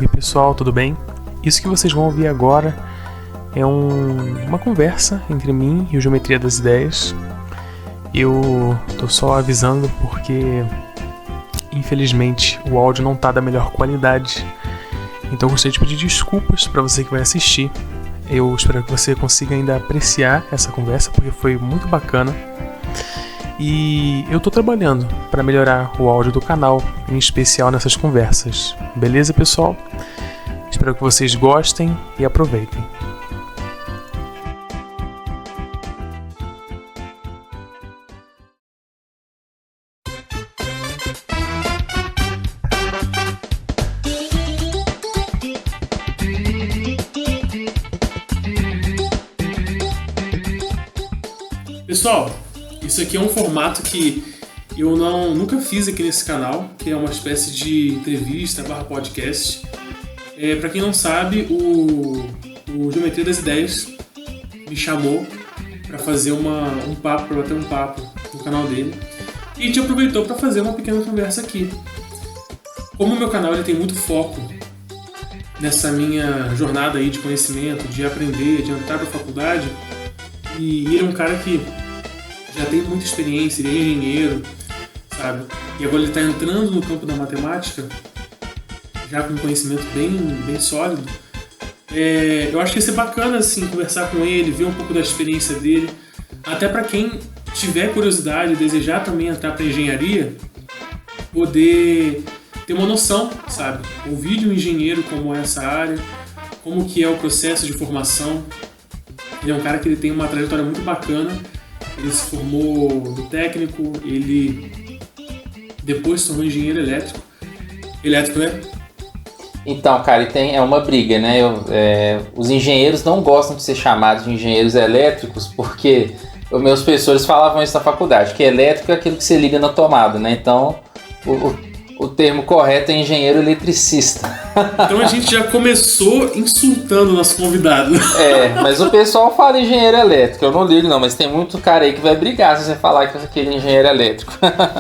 Oi pessoal, tudo bem? Isso que vocês vão ouvir agora é uma conversa entre mim e o Geometria das Ideias. Eu tô só avisando porque infelizmente o áudio não tá da melhor qualidade. Então eu gostaria de pedir desculpas para você que vai assistir. Eu espero que você consiga ainda apreciar essa conversa porque foi muito bacana. E eu tô trabalhando para melhorar o áudio do canal, em especial nessas conversas. Beleza, pessoal? Espero que vocês gostem e aproveitem. Pessoal, isso aqui é um formato que eu nunca fiz aqui nesse canal, que é uma espécie de entrevista / podcast. Para quem não sabe, o Geometria das Ideias me chamou para fazer um papo, para bater um papo no canal dele. E a gente aproveitou para fazer uma pequena conversa aqui. Como o meu canal ele tem muito foco nessa minha jornada aí de conhecimento, de aprender, de entrar para a faculdade, e ele é um cara que já tem muita experiência, ele é engenheiro, sabe? E agora ele está entrando no campo da matemática, já com um conhecimento bem sólido. Eu acho que ia ser bacana assim, conversar com ele, ver um pouco da experiência dele, até para quem tiver curiosidade, desejar também entrar para engenharia, poder ter uma noção, sabe? Ouvir de um engenheiro como é essa área, como que é o processo de formação. Ele é um cara que ele tem uma trajetória muito bacana. Ele se formou no técnico, ele depois se tornou engenheiro elétrico. Elétrico, né? Então, cara, é uma briga, né? Os engenheiros não gostam de ser chamados de engenheiros elétricos porque os meus professores falavam isso na faculdade, que elétrico é aquilo que você liga na tomada, né? Então, o termo correto é engenheiro eletricista. Então a gente já começou insultando o nosso convidado. Mas o pessoal fala engenheiro elétrico, eu não ligo não, mas tem muito cara aí que vai brigar se você falar que aquele é engenheiro elétrico.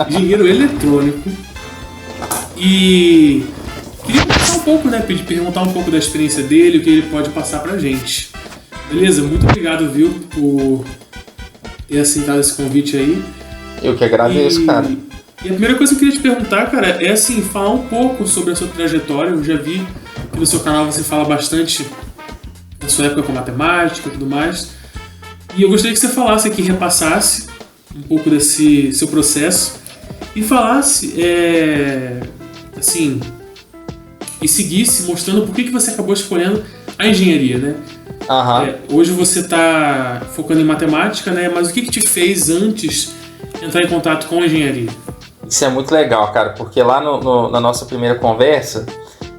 Engenheiro eletrônico. E queria conversar um pouco, né, perguntar um pouco da experiência dele, o que ele pode passar pra gente. Beleza? Muito obrigado, viu, por ter aceitado esse convite aí. Eu que agradeço, cara. E a primeira coisa que eu queria te perguntar, cara, é assim, falar um pouco sobre a sua trajetória. Eu já vi que no seu canal você fala bastante da sua época com matemática e tudo mais. E eu gostaria que você falasse aqui, repassasse um pouco desse seu processo e falasse, assim, e seguisse mostrando por que você acabou escolhendo a engenharia, né? Hoje você está focando em matemática, né? Mas o que te fez antes entrar em contato com a engenharia? Isso é muito legal, cara, porque lá na nossa primeira conversa,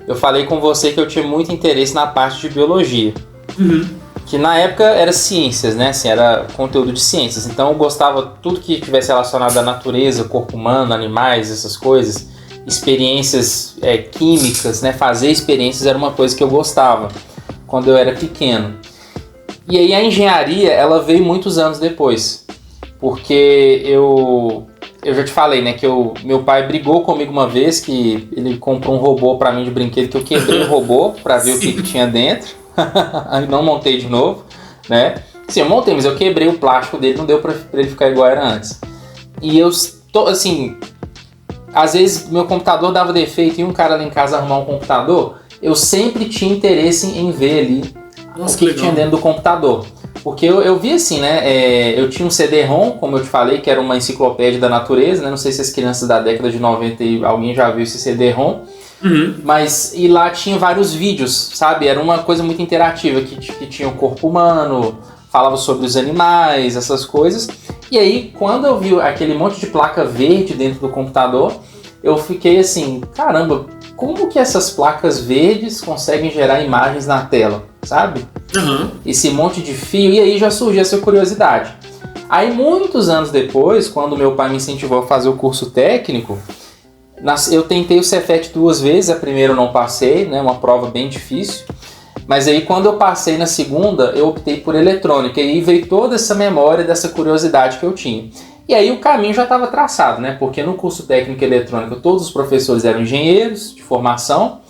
eu falei com você que eu tinha muito interesse na parte de biologia. Uhum. Que na época era ciências, né? Assim, era conteúdo de ciências. Então eu gostava tudo que tivesse relacionado à natureza, corpo humano, animais, essas coisas. Experiências químicas, né? Fazer experiências era uma coisa que eu gostava quando eu era pequeno. E aí a engenharia, ela veio muitos anos depois. Porque eu já te falei, né, que meu pai brigou comigo uma vez, que ele comprou um robô pra mim de brinquedo, que eu quebrei o robô pra ver o que tinha dentro. Não montei de novo, né? Sim, eu montei, mas eu quebrei o plástico dele, não deu pra ele ficar igual era antes. E eu, assim, às vezes meu computador dava defeito e um cara lá em casa arrumar um computador, eu sempre tinha interesse em ver ali o que tinha dentro do computador. Porque eu vi assim, né, eu tinha um CD-ROM, como eu te falei, que era uma enciclopédia da natureza, né, não sei se as crianças da década de 90 alguém já viu esse CD-ROM, mas e lá tinha vários vídeos, sabe, era uma coisa muito interativa, que tinha o corpo humano, falava sobre os animais, essas coisas, e aí quando eu vi aquele monte de placa verde dentro do computador, eu fiquei assim, caramba, como que essas placas verdes conseguem gerar imagens na tela, sabe? Uhum. Esse monte de fio, e aí já surgiu essa curiosidade. Aí muitos anos depois, quando meu pai me incentivou a fazer o curso técnico, eu tentei o Cefet 2 vezes, a primeira eu não passei, né, uma prova bem difícil, mas aí quando eu passei na segunda, eu optei por eletrônica, e aí veio toda essa memória dessa curiosidade que eu tinha. E aí o caminho já estava traçado, né? Porque no curso técnico eletrônico todos os professores eram engenheiros de formação,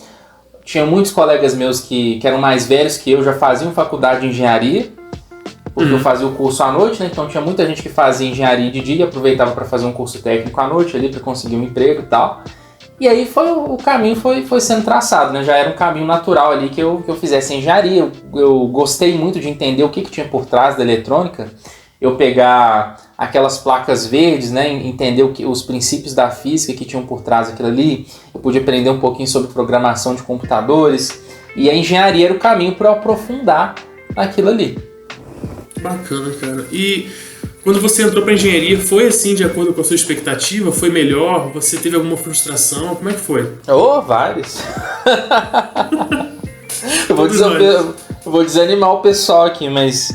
tinha muitos colegas meus que eram mais velhos que eu, já faziam faculdade de engenharia, porque eu fazia o curso à noite, né? Então tinha muita gente que fazia engenharia de dia e aproveitava para fazer um curso técnico à noite ali, para conseguir um emprego e tal. E aí o caminho foi sendo traçado, né? Já era um caminho natural ali que eu fizesse engenharia. Eu gostei muito de entender o que tinha por trás da eletrônica. Eu pegar aquelas placas verdes, né? Entender os princípios da física que tinham por trás daquilo ali. Eu pude aprender um pouquinho sobre programação de computadores. E a engenharia era o caminho para eu aprofundar naquilo ali. Bacana, cara. E quando você entrou para engenharia, foi assim de acordo com a sua expectativa? Foi melhor? Você teve alguma frustração? Como é que foi? Vários. eu vou desanimar o pessoal aqui, mas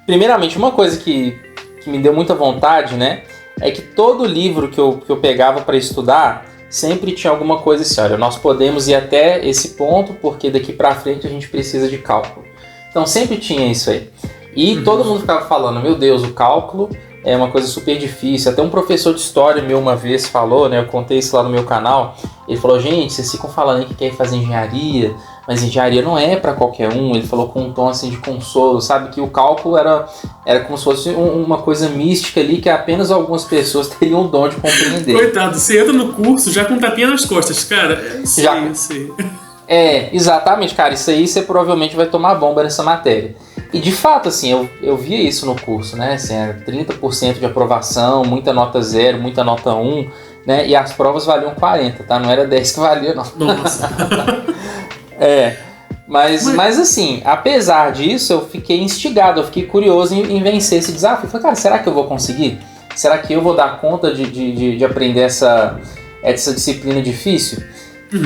primeiramente, uma coisa que me deu muita vontade, né, é que todo livro que eu pegava para estudar sempre tinha alguma coisa assim, olha, nós podemos ir até esse ponto porque daqui para frente a gente precisa de cálculo. Então sempre tinha isso aí. E todo mundo ficava falando, meu Deus, o cálculo é uma coisa super difícil. Até um professor de história meu uma vez falou, né, eu contei isso lá no meu canal, ele falou, gente, vocês ficam falando que querem fazer engenharia, mas engenharia não é para qualquer um. Ele falou com um tom assim de consolo, sabe, que o cálculo era como se fosse uma coisa mística ali que apenas algumas pessoas teriam o dom de compreender. Coitado, você entra no curso já com um tapinha nas costas, cara. Eu sei. Exatamente, cara, isso aí você provavelmente vai tomar bomba nessa matéria. E de fato, assim, eu via isso no curso, né? Assim, era 30% de aprovação, muita nota 0, muita nota 1, né? E as provas valiam 40, tá? Não era 10 que valia, não. Nossa. Mas assim, apesar disso, eu fiquei instigado, eu fiquei curioso em vencer esse desafio. Falei, cara, será que eu vou conseguir? Será que eu vou dar conta de aprender essa disciplina difícil?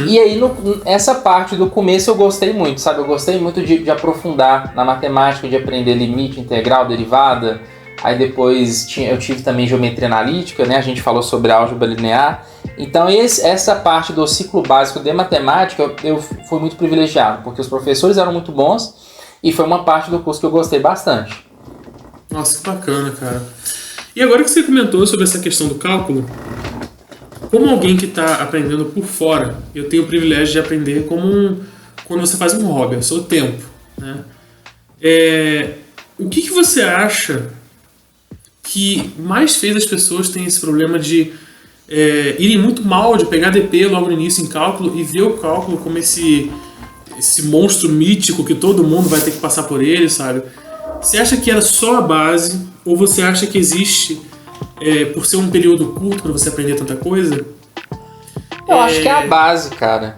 E aí, essa parte do começo eu gostei muito, sabe? Eu gostei muito de aprofundar na matemática, de aprender limite, integral, derivada. Aí depois eu tive também geometria analítica, né? A gente falou sobre álgebra linear. Então essa parte do ciclo básico de matemática eu fui muito privilegiado, porque os professores eram muito bons e foi uma parte do curso que eu gostei bastante. Nossa, que bacana, cara. E agora que você comentou sobre essa questão do cálculo, como alguém que está aprendendo por fora, eu tenho o privilégio de aprender quando você faz um hobby, é o seu tempo, né? O que você acha que mais fez as pessoas terem esse problema de irem muito mal, de pegar DP logo no início em cálculo e ver o cálculo como esse monstro mítico que todo mundo vai ter que passar por ele, sabe? Você acha que era só a base ou você acha que existe, por ser um período curto para você aprender tanta coisa? Eu acho que é a base, cara.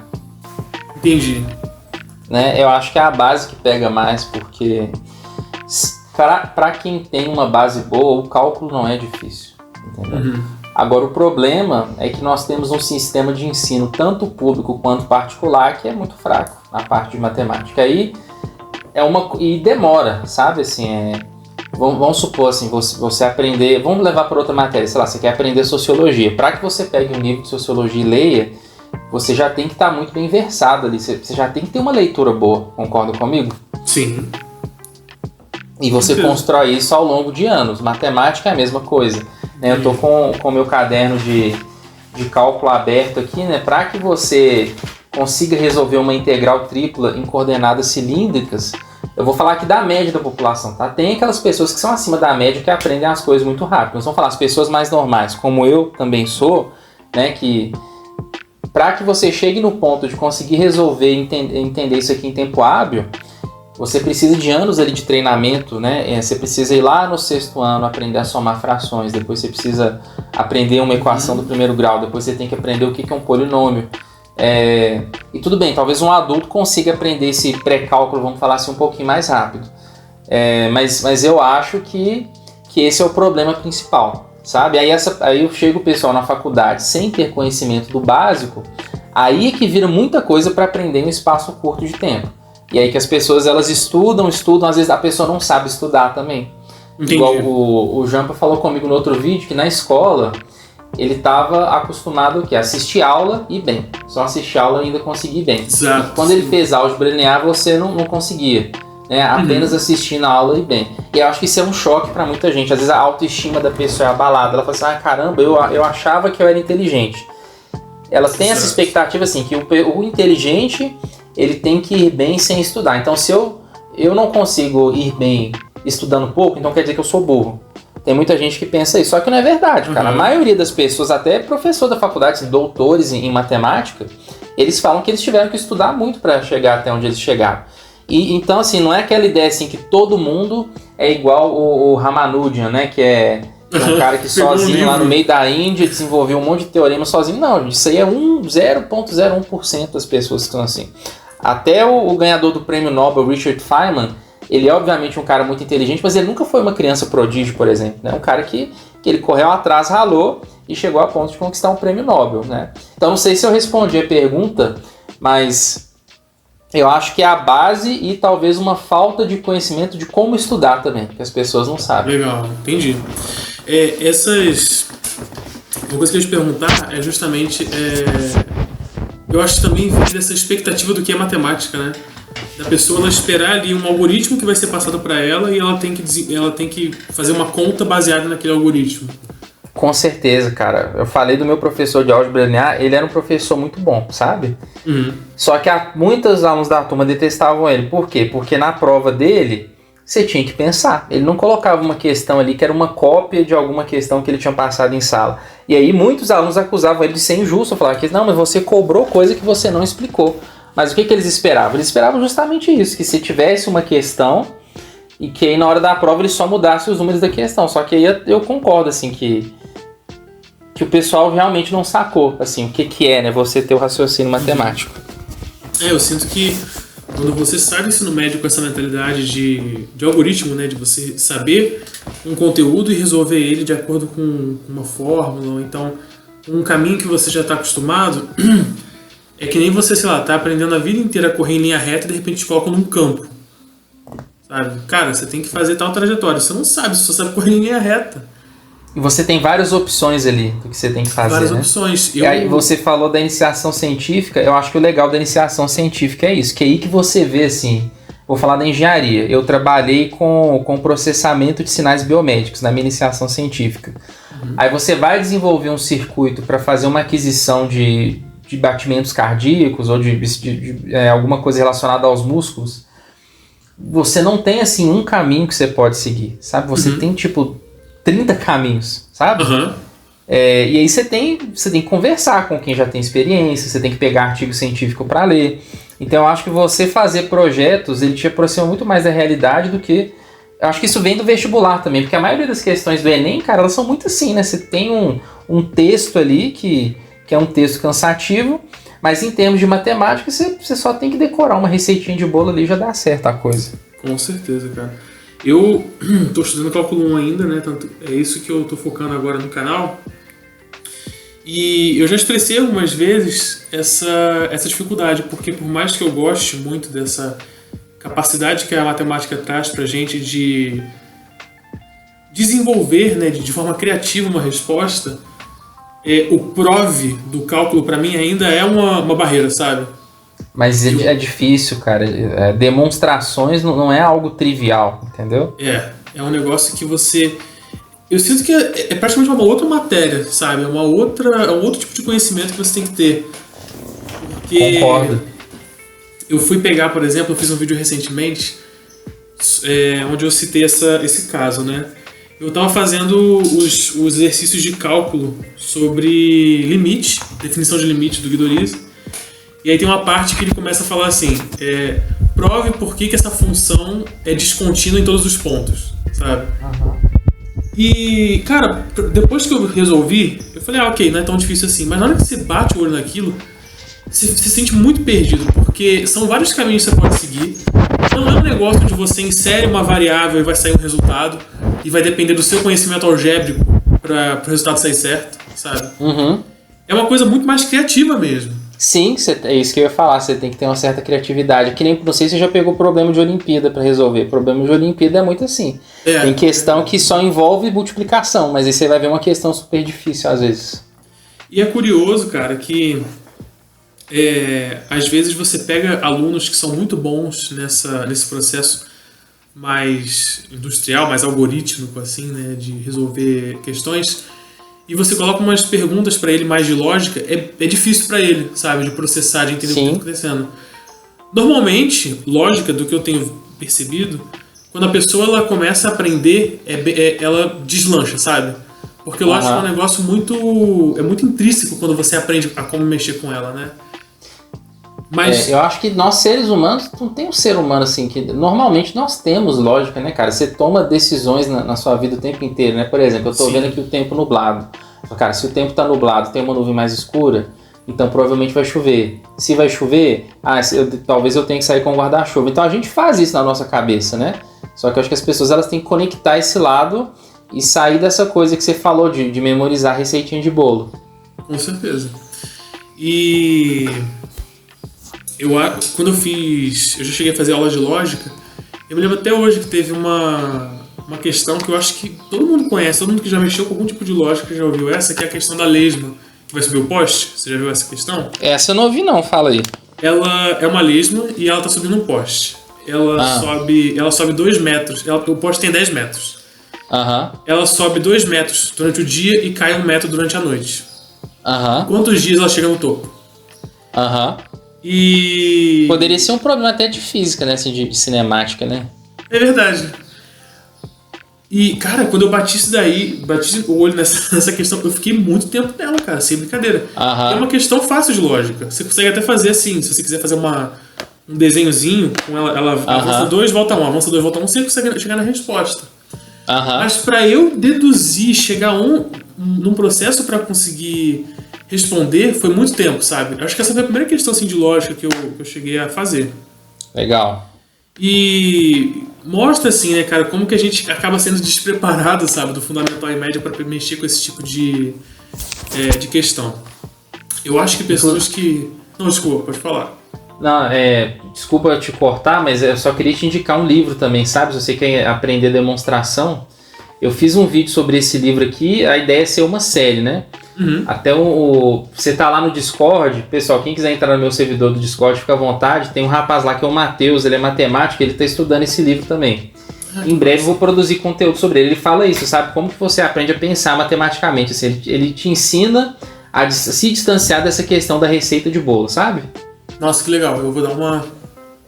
Entendi. Né? Eu acho que é a base que pega mais, porque para quem tem uma base boa, o cálculo não é difícil, entendeu? Agora, o problema é que nós temos um sistema de ensino, tanto público quanto particular, que é muito fraco na parte de matemática. Aí e demora, sabe? Assim, vamos supor assim, você aprender, vamos levar para outra matéria, sei lá, você quer aprender sociologia. Para que você pegue um livro de sociologia e leia, você já tem que estar muito bem versado ali, você já tem que ter uma leitura boa, concorda comigo? Sim. E você constrói isso ao longo de anos. Matemática é a mesma coisa, né? Eu estou com o meu caderno de cálculo aberto aqui, né? Para que você consiga resolver uma integral tripla em coordenadas cilíndricas, eu vou falar aqui da média da população, tá? Tem aquelas pessoas que são acima da média que aprendem as coisas muito rápido. Nós vamos falar as pessoas mais normais, como eu também sou, né? Que para que você chegue no ponto de conseguir resolver e entender isso aqui em tempo hábil, você precisa de anos ali de treinamento, né? Você precisa ir lá no 6º ano aprender a somar frações, depois você precisa aprender uma equação do 1º grau, depois você tem que aprender o que é um polinômio. E tudo bem, talvez um adulto consiga aprender esse pré-cálculo, vamos falar assim, um pouquinho mais rápido. Mas eu acho que esse é o problema principal, sabe? Aí chega o pessoal na faculdade sem ter conhecimento do básico, aí é que vira muita coisa para aprender em um espaço curto de tempo. E aí que as pessoas elas estudam, às vezes a pessoa não sabe estudar também. Entendi. Igual o Jampa falou comigo no outro vídeo, que na escola ele estava acostumado a assistir aula e bem. Só assistir aula e ainda conseguir bem. Exato. E quando ele fez álgebra linear, você não conseguia. Né? Apenas assistindo a aula e bem. E eu acho que isso é um choque para muita gente. Às vezes a autoestima da pessoa é abalada. Ela fala assim, caramba, eu achava que eu era inteligente. Ela tem essa expectativa assim, que o inteligente ele tem que ir bem sem estudar. Então, se eu não consigo ir bem estudando pouco, então quer dizer que eu sou burro. Tem muita gente que pensa isso, só que não é verdade, cara. A maioria das pessoas, até professor da faculdade, doutores em matemática, eles falam que eles tiveram que estudar muito para chegar até onde eles chegaram. E então, assim, não é aquela ideia assim que todo mundo é igual o Ramanujan, né? Que é um cara que sozinho lá no meio da Índia desenvolveu um monte de teorema sozinho. Não, isso aí é 0,01% das pessoas que estão assim. Até o ganhador do prêmio Nobel, Richard Feynman, ele é obviamente um cara muito inteligente, mas ele nunca foi uma criança prodígio, por exemplo. Né? Um cara que ele correu atrás, ralou e chegou a ponto de conquistar um prêmio Nobel. Né? Então não sei se eu respondi a pergunta, mas eu acho que é a base e talvez uma falta de conhecimento de como estudar também, que as pessoas não sabem. Legal, entendi. Uma coisa que eu ia te perguntar é justamente... eu acho que também vem dessa expectativa do que é matemática, né? Da pessoa ela esperar ali um algoritmo que vai ser passado para ela e ela tem que fazer uma conta baseada naquele algoritmo. Com certeza, cara. Eu falei do meu professor de álgebra linear, ele era um professor muito bom, sabe? Só que muitos alunos da turma detestavam ele. Por quê? Porque na prova dele, você tinha que pensar. Ele não colocava uma questão ali que era uma cópia de alguma questão que ele tinha passado em sala. E aí muitos alunos acusavam ele de ser injusto. Falavam que não, mas você cobrou coisa que você não explicou. Mas o que eles esperavam? Eles esperavam justamente isso, que se tivesse uma questão e que aí na hora da prova ele só mudasse os números da questão. Só que aí eu concordo, assim, que o pessoal realmente não sacou, assim, o que é, né, você ter o raciocínio matemático. Eu sinto que quando você sai do ensino médio com essa mentalidade de algoritmo, né, de você saber um conteúdo e resolver ele de acordo com uma fórmula, ou então um caminho que você já está acostumado, é que nem você, sei lá, tá aprendendo a vida inteira a correr em linha reta e de repente te coloca num campo. Sabe? Cara, você tem que fazer tal trajetória. Você não sabe, você só sabe correr em linha reta. E você tem várias opções ali do que você tem que fazer, várias né? Opções. E aí você falou da iniciação científica, eu acho que o legal da iniciação científica é isso, que é aí que você vê, assim, vou falar da engenharia. Eu trabalhei com processamento de sinais biomédicos na minha iniciação científica. Aí você vai desenvolver um circuito para fazer uma aquisição de batimentos cardíacos ou de alguma coisa relacionada aos músculos. Você não tem, assim, um caminho que você pode seguir, sabe? Você tem, tipo, 30 caminhos, sabe? E aí você tem que conversar com quem já tem experiência, você tem que pegar artigo científico para ler. Então eu acho que você fazer projetos, ele te aproxima muito mais da realidade do que... Eu acho que isso vem do vestibular também, porque a maioria das questões do Enem, cara, elas são muito assim, né? Você tem um texto ali que é um texto cansativo, mas em termos de matemática você só tem que decorar uma receitinha de bolo ali e já dá certo a coisa. Com certeza, cara. Eu estou estudando cálculo 1 ainda, né? Tanto é isso que eu estou focando agora no canal. E eu já estressei algumas vezes essa dificuldade, porque por mais que eu goste muito dessa capacidade que a matemática traz pra gente de desenvolver, né, de forma criativa uma resposta, o prove do cálculo para mim ainda é uma barreira, sabe? Mas é difícil, cara. Demonstrações não é algo trivial, entendeu? É um negócio que você... Eu sinto que é praticamente uma outra matéria, sabe? É um outro tipo de conhecimento que você tem que ter. Porque concordo. Eu fui pegar, por exemplo, eu fiz um vídeo recentemente onde eu citei esse caso, né? Eu estava fazendo os exercícios de cálculo sobre limite, definição de limite do Guidoriz. E aí tem uma parte que ele começa a falar assim, prove por que essa função é descontínua em todos os pontos, sabe? E, cara, depois que eu resolvi, eu falei, ok, não é tão difícil assim. Mas na hora que você bate o olho naquilo, você se sente muito perdido, porque são vários caminhos que você pode seguir. Não é um negócio onde você insere uma variável e vai sair um resultado, e vai depender do seu conhecimento algébrico para o resultado sair certo, sabe? É uma coisa muito mais criativa mesmo. Sim, é isso que eu ia falar, você tem que ter uma certa criatividade. Que nem, não sei se você já pegou problema de Olimpíada para resolver. Problema de Olimpíada é muito assim. Tem questão que só envolve multiplicação, mas aí você vai ver uma questão super difícil às vezes. E é curioso, cara, que às vezes você pega alunos que são muito bons nesse processo mais industrial, mais algorítmico, assim, né, de resolver questões, e você coloca umas perguntas para ele mais de lógica, é difícil para ele, sabe, de processar, de entender o que está acontecendo. Normalmente, lógica do que eu tenho percebido, quando a pessoa ela começa a aprender, ela deslancha, sabe? Porque lógica é um negócio muito intrínseco quando você aprende a como mexer com ela, né? Mas eu acho que nós seres humanos, não tem um ser humano assim, que normalmente nós temos lógica, né, cara? Você toma decisões na sua vida o tempo inteiro, né? Por exemplo, eu tô vendo aqui o tempo nublado. Cara, se o tempo tá nublado, tem uma nuvem mais escura, então provavelmente vai chover. Se vai chover, talvez eu tenha que sair com um guarda-chuva. Então a gente faz isso na nossa cabeça, né? Só que eu acho que as pessoas elas têm que conectar esse lado e sair dessa coisa que você falou de memorizar receitinha de bolo. Com certeza. E quando eu já cheguei a fazer aula de lógica, eu me lembro até hoje que teve uma questão que eu acho que todo mundo conhece, todo mundo que já mexeu com algum tipo de lógica já ouviu essa, que é a questão da lesma, que vai subir o poste. Você já viu essa questão? Essa eu não ouvi não, fala aí. Ela é uma lesma e ela tá subindo um poste. Ela sobe 2 metros, o poste tem 10 metros. Ela sobe 2 metros durante o dia e cai 1 metro durante a noite. Quantos dias ela chega no topo? E poderia ser um problema até de física, né? Assim, de cinemática, né? É verdade. E, cara, quando eu bati o olho nessa questão, eu fiquei muito tempo nela, cara, sem brincadeira. É uma questão fácil de lógica. Você consegue até fazer assim, se você quiser fazer um desenhozinho com ela avança 2, volta 1, avança 2, volta 1, você consegue chegar na resposta. Mas pra eu deduzir, chegar num processo pra conseguir responder, foi muito tempo, sabe? Acho que essa foi a primeira questão assim, de lógica que eu cheguei a fazer. Legal. E mostra assim, né, cara, como que a gente acaba sendo despreparado, sabe, do fundamental e médio para mexer com esse tipo de questão. Eu acho que pessoas que... Não, desculpa, pode falar. Não, desculpa te cortar, mas eu só queria te indicar um livro também, sabe? Se você quer aprender demonstração, eu fiz um vídeo sobre esse livro aqui, a ideia é ser uma série, né? Até você tá lá no Discord, pessoal, quem quiser entrar no meu servidor do Discord, fica à vontade, tem um rapaz lá que é o Matheus, ele é matemático, ele tá estudando esse livro também. Em breve eu vou produzir conteúdo sobre ele. Ele fala isso, sabe? Como que você aprende a pensar matematicamente, assim, ele te ensina a se distanciar dessa questão da receita de bolo, sabe? Nossa, que legal, eu vou dar uma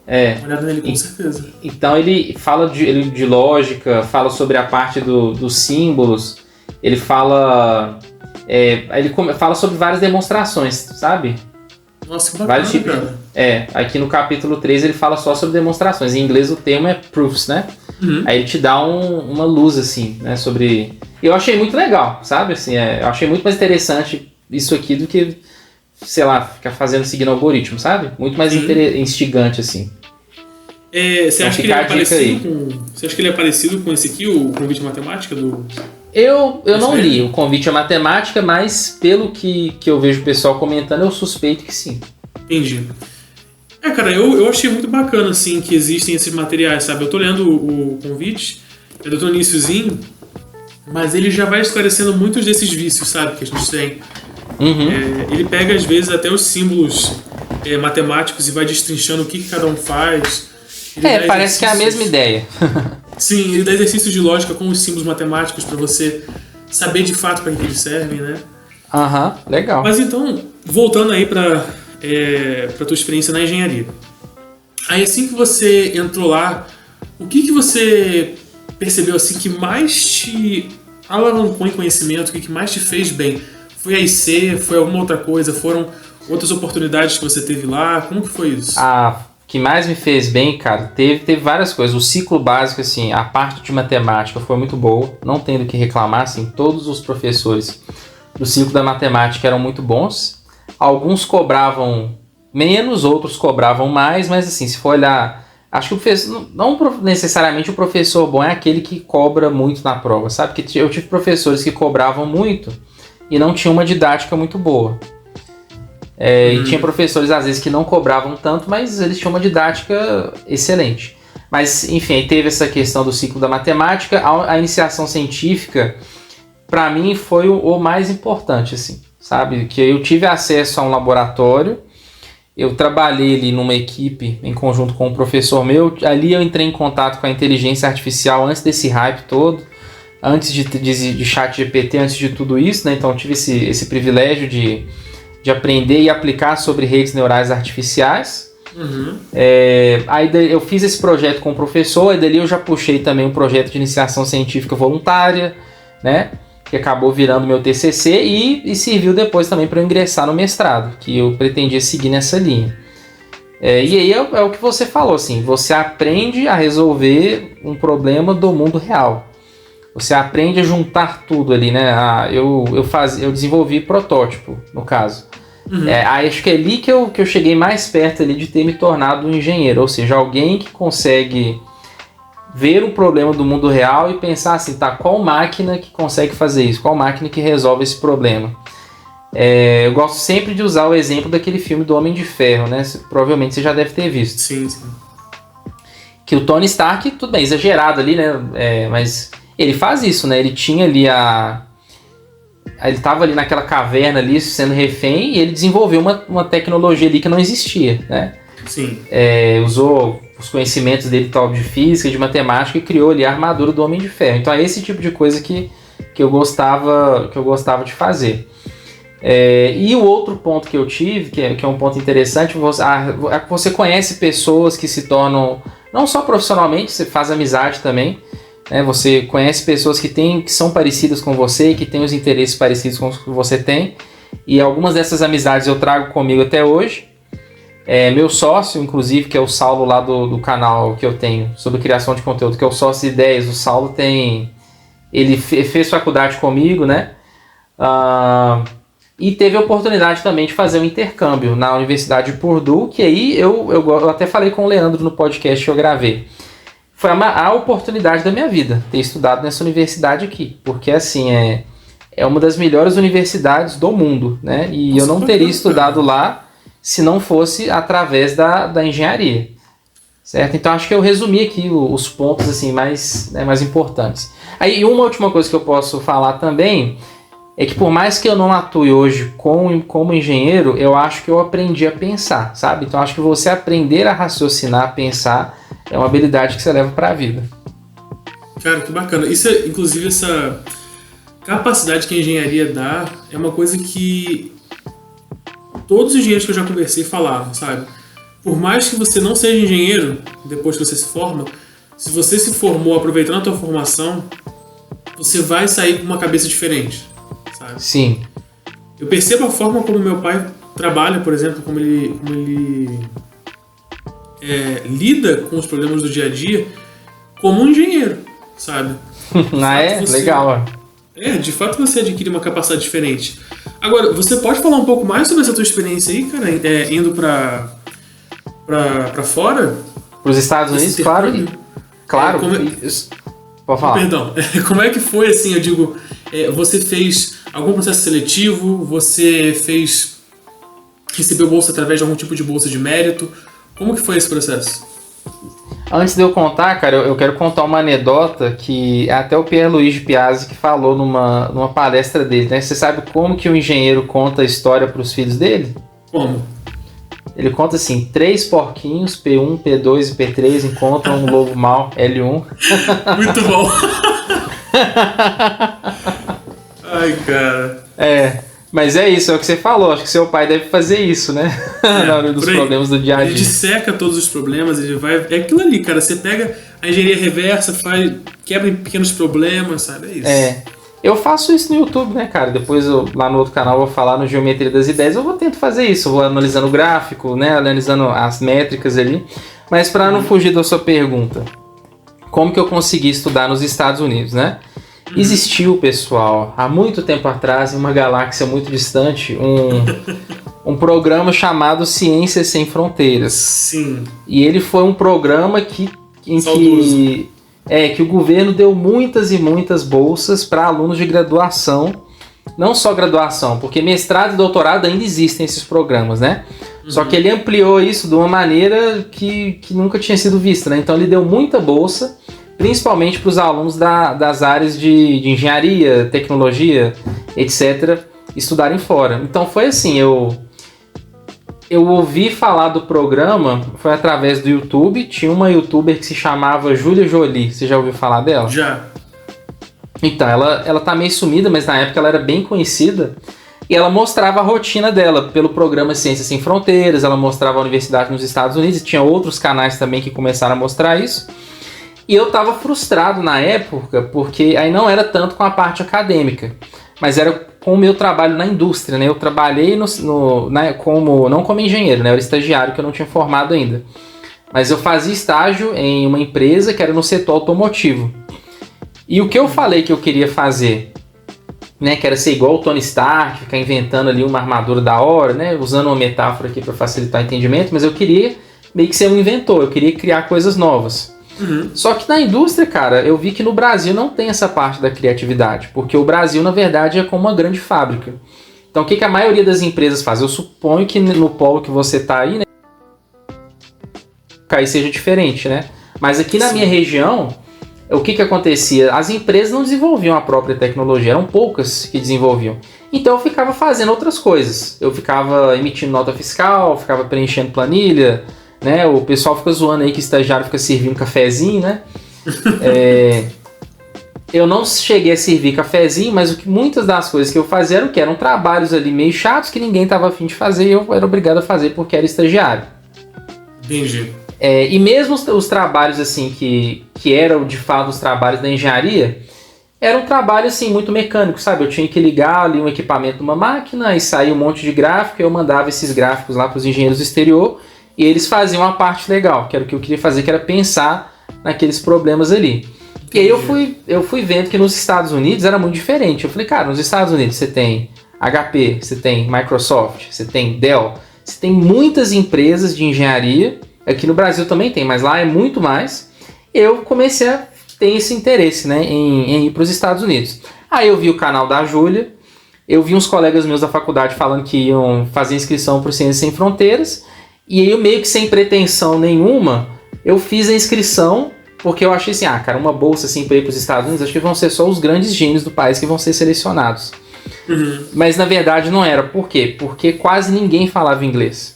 olhada nele com certeza. Então ele fala de lógica, fala sobre a parte dos símbolos, ele fala sobre várias demonstrações, sabe? Nossa, que bacana, vários tipos cara. Aqui no capítulo 3 ele fala só sobre demonstrações. Em inglês o termo é proofs, né? Aí ele te dá uma luz, assim, né? Sobre... Eu achei muito legal, sabe? Assim, eu achei muito mais interessante isso aqui do que, sei lá, ficar seguindo algoritmo, sabe? Muito mais instigante, assim. Você acha que ele é parecido com esse aqui, o Convite à Matemática? Eu não li o Convite à Matemática, mas pelo que eu vejo o pessoal comentando, eu suspeito que sim. Entendi. Cara, eu achei muito bacana, assim, que existem esses materiais, sabe? Eu tô lendo o Convite, eu tô no iniciozinho, mas ele já vai esclarecendo muitos desses vícios, sabe? Que a gente tem. Ele pega, às vezes, até os símbolos matemáticos e vai destrinchando o que cada um faz. Parece que é a mesma ideia. Sim, ele dá exercícios de lógica com os símbolos matemáticos para você saber de fato para que eles servem, né? Legal. Mas então, voltando aí para tua experiência na engenharia. Aí assim que você entrou lá, o que você percebeu assim que mais te alavancou em conhecimento, o que mais te fez bem? Foi a IC? Foi alguma outra coisa? Foram outras oportunidades que você teve lá? Como que foi isso? O que mais me fez bem, cara, teve várias coisas. O ciclo básico, assim, a parte de matemática foi muito boa. Não tenho do que reclamar, assim, todos os professores do ciclo da matemática eram muito bons. Alguns cobravam menos, outros cobravam mais, mas assim, se for olhar... Acho que o professor, não necessariamente o professor bom é aquele que cobra muito na prova, sabe? Porque eu tive professores que cobravam muito e não tinham uma didática muito boa. E tinha professores, às vezes, que não cobravam tanto, mas eles tinham uma didática excelente. Mas, enfim, teve essa questão do ciclo da matemática. A iniciação científica, para mim, foi o mais importante, assim, sabe? Que eu tive acesso a um laboratório, eu trabalhei ali numa equipe em conjunto com um professor meu. Ali eu entrei em contato com a inteligência artificial antes desse hype todo, antes de chat GPT, antes de tudo isso, né? Então eu tive esse privilégio de aprender e aplicar sobre redes neurais artificiais. Uhum. Aí eu fiz esse projeto com o professor, e dali eu já puxei também um projeto de iniciação científica voluntária, né? Que acabou virando meu TCC e serviu depois também para eu ingressar no mestrado, que eu pretendia seguir nessa linha. E aí é o que você falou, assim, você aprende a resolver um problema do mundo real. Você aprende a juntar tudo ali, né? Eu desenvolvi protótipo, no caso. Uhum. Acho que é ali que eu cheguei mais perto ali de ter me tornado um engenheiro, ou seja, alguém que consegue ver o problema do mundo real e pensar assim, tá, qual máquina que consegue fazer isso? Qual máquina que resolve esse problema? Eu gosto sempre de usar o exemplo daquele filme do Homem de Ferro, né? Provavelmente você já deve ter visto. Sim, sim. Que o Tony Stark, tudo bem, exagerado ali, né? Mas ele faz isso, né? Ele tinha ali ele estava ali naquela caverna ali, sendo refém, e ele desenvolveu uma tecnologia ali que não existia, né? Sim. Usou os conhecimentos dele tal de física, de matemática, e criou ali a armadura do Homem de Ferro. Então é esse tipo de coisa que eu gostava de fazer. E o outro ponto que eu tive, que é um ponto interessante, você conhece pessoas que se tornam, não só profissionalmente, você faz amizade também, né? Você conhece pessoas que são parecidas com você, que têm os interesses parecidos com os que você tem, e algumas dessas amizades eu trago comigo até hoje. Meu sócio, inclusive, que é o Saulo lá do canal que eu tenho sobre criação de conteúdo, que é o Sócio Ideias, o Saulo ele fez faculdade comigo, né? E teve a oportunidade também de fazer um intercâmbio na Universidade de Purdue, que aí eu até falei com o Leandro no podcast que eu gravei. Foi a oportunidade da minha vida ter estudado nessa universidade aqui, porque assim, é uma das melhores universidades do mundo, né? E nossa, eu não teria estudado lá se não fosse através da engenharia, certo? Então acho que eu resumi aqui os pontos assim, mais importantes. Aí uma última coisa que eu posso falar também é que por mais que eu não atue hoje como engenheiro, eu acho que eu aprendi a pensar, sabe? Então acho que você aprender a raciocinar, a pensar, é uma habilidade que você leva para a vida. Cara, que bacana. Isso, inclusive, essa capacidade que a engenharia dá é uma coisa que todos os engenheiros que eu já conversei falaram, sabe? Por mais que você não seja engenheiro, depois que você se forma, se você se formou aproveitando a tua formação, você vai sair com uma cabeça diferente, sabe? Sim. Eu percebo a forma como meu pai trabalha, por exemplo, como ele lida com os problemas do dia a dia como um engenheiro, sabe? Legal. De fato você adquire uma capacidade diferente. Agora, você pode falar um pouco mais sobre essa tua experiência aí, cara, indo pra fora? Para os Estados Unidos, claro. Claro. Pode falar. Perdão. Como é que foi, assim, eu digo, você fez algum processo seletivo? Você recebeu bolsa através de algum tipo de bolsa de mérito? Como que foi esse processo? Antes de eu contar, cara, eu quero contar uma anedota que até o Pierluigi Piazzi que falou numa palestra dele, né? Você sabe como que o engenheiro conta a história para os filhos dele? Como? Ele conta assim, 3 porquinhos, P1, P2 e P3 encontram um lobo mau, L1. Muito bom! Ai, cara. Mas é isso, é o que você falou. Acho que seu pai deve fazer isso, né? Na hora dos problemas do dia a dia. Ele disseca todos os problemas, ele vai... É aquilo ali, cara. Você pega a engenharia reversa, quebra em pequenos problemas, sabe? É isso. Eu faço isso no YouTube, né, cara? Depois lá no outro canal eu vou falar no Geometria das Ideias. Eu tento fazer isso. Eu vou analisando o gráfico, né? Analisando as métricas ali. Mas para não fugir da sua pergunta, como que eu consegui estudar nos Estados Unidos, né? Existiu, pessoal, há muito tempo atrás, em uma galáxia muito distante, um programa chamado Ciências Sem Fronteiras. Sim. E ele foi um programa que o governo deu muitas e muitas bolsas para alunos de graduação. Não só graduação, porque mestrado e doutorado ainda existem esses programas, né? Só que ele ampliou isso de uma maneira que nunca tinha sido vista, né? Então ele deu muita bolsa, principalmente para os alunos das áreas de engenharia, tecnologia, etc., estudarem fora. Então foi assim, eu ouvi falar do programa, foi através do YouTube. Tinha uma youtuber que se chamava Júlia Jolie, você já ouviu falar dela? Já. Então, ela tá meio sumida, mas na época ela era bem conhecida. E ela mostrava a rotina dela pelo programa Ciências Sem Fronteiras, ela mostrava a universidade nos Estados Unidos, e tinha outros canais também que começaram a mostrar isso. E eu estava frustrado na época, porque aí não era tanto com a parte acadêmica, mas era com o meu trabalho na indústria, né? Eu trabalhei não como engenheiro, né? Eu era estagiário, que eu não tinha formado ainda. Mas eu fazia estágio em uma empresa que era no setor automotivo. E o que eu falei que eu queria fazer, né, que era ser igual o Tony Stark, ficar inventando ali uma armadura da hora, né, usando uma metáfora aqui para facilitar o entendimento, mas eu queria meio que ser um inventor, eu queria criar coisas novas. Só que na indústria, cara, eu vi que no Brasil não tem essa parte da criatividade, porque o Brasil, na verdade, é como uma grande fábrica. Então, o que a maioria das empresas faz? Eu suponho que no polo que você tá aí, né, aí seja diferente, né? Mas aqui na minha região, o que acontecia? As empresas não desenvolviam a própria tecnologia, eram poucas que desenvolviam. Então eu ficava fazendo outras coisas. Eu ficava emitindo nota fiscal, ficava preenchendo planilha, né? O pessoal fica zoando aí que estagiário fica servindo cafezinho, né? Eu não cheguei a servir cafezinho, mas muitas das coisas que eu fazia eram trabalhos ali meio chatos que ninguém estava afim de fazer e eu era obrigado a fazer porque era estagiário. Entendi. E mesmo os trabalhos assim que eram de fato os trabalhos da engenharia, era um trabalho assim muito mecânico, sabe? Eu tinha que ligar ali um equipamento numa máquina e sair um monte de gráfico, e eu mandava esses gráficos lá para os engenheiros do exterior e eles faziam a parte legal, que era o que eu queria fazer, que era pensar naqueles problemas ali. E aí eu fui vendo que nos Estados Unidos era muito diferente. Eu falei, cara, nos Estados Unidos você tem HP, você tem Microsoft, você tem Dell, você tem muitas empresas de engenharia. Aqui no Brasil também tem, mas lá é muito mais. Eu comecei a ter esse interesse, né, em ir para os Estados Unidos. Aí eu vi o canal da Júlia, eu vi uns colegas meus da faculdade falando que iam fazer inscrição para o Ciências Sem Fronteiras, e aí eu meio que sem pretensão nenhuma, eu fiz a inscrição, porque eu achei assim, cara, uma bolsa assim para ir para os Estados Unidos, acho que vão ser só os grandes gênios do país que vão ser selecionados. Mas na verdade não era. Por quê? Porque quase ninguém falava inglês.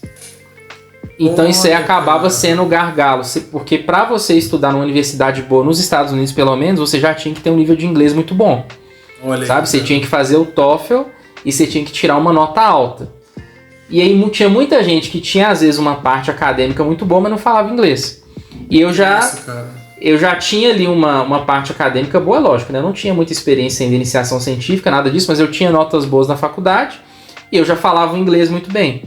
Então isso aí acabava sendo o gargalo, porque para você estudar numa universidade boa nos Estados Unidos, pelo menos, você já tinha que ter um nível de inglês muito bom. Sabe? Você tinha que fazer o TOEFL e você tinha que tirar uma nota alta. E aí tinha muita gente que tinha, às vezes, uma parte acadêmica muito boa, mas não falava inglês. E eu já tinha ali uma parte acadêmica boa, lógico, né? Eu não tinha muita experiência em iniciação científica, nada disso, mas eu tinha notas boas na faculdade e eu já falava o inglês muito bem.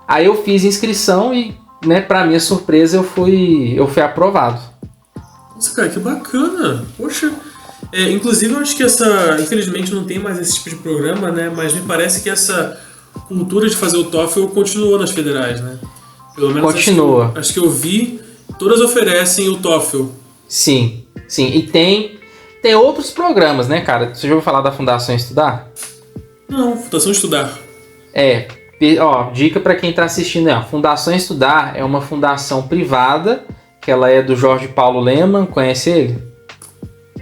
Aí eu fiz inscrição e, né, pra minha surpresa, eu fui aprovado. Nossa, cara, que bacana! Poxa, inclusive eu acho que infelizmente não tem mais esse tipo de programa, né? Mas me parece que essa cultura de fazer o TOEFL continuou nas federais, né? Pelo menos continua. Acho que eu vi, todas oferecem o TOEFL. Sim. E tem outros programas, né, cara? Você já ouviu falar da Fundação Estudar? Não, Fundação Estudar. Dica para quem está assistindo, a Fundação Estudar é uma fundação privada, que ela é do Jorge Paulo Lemann, conhece ele?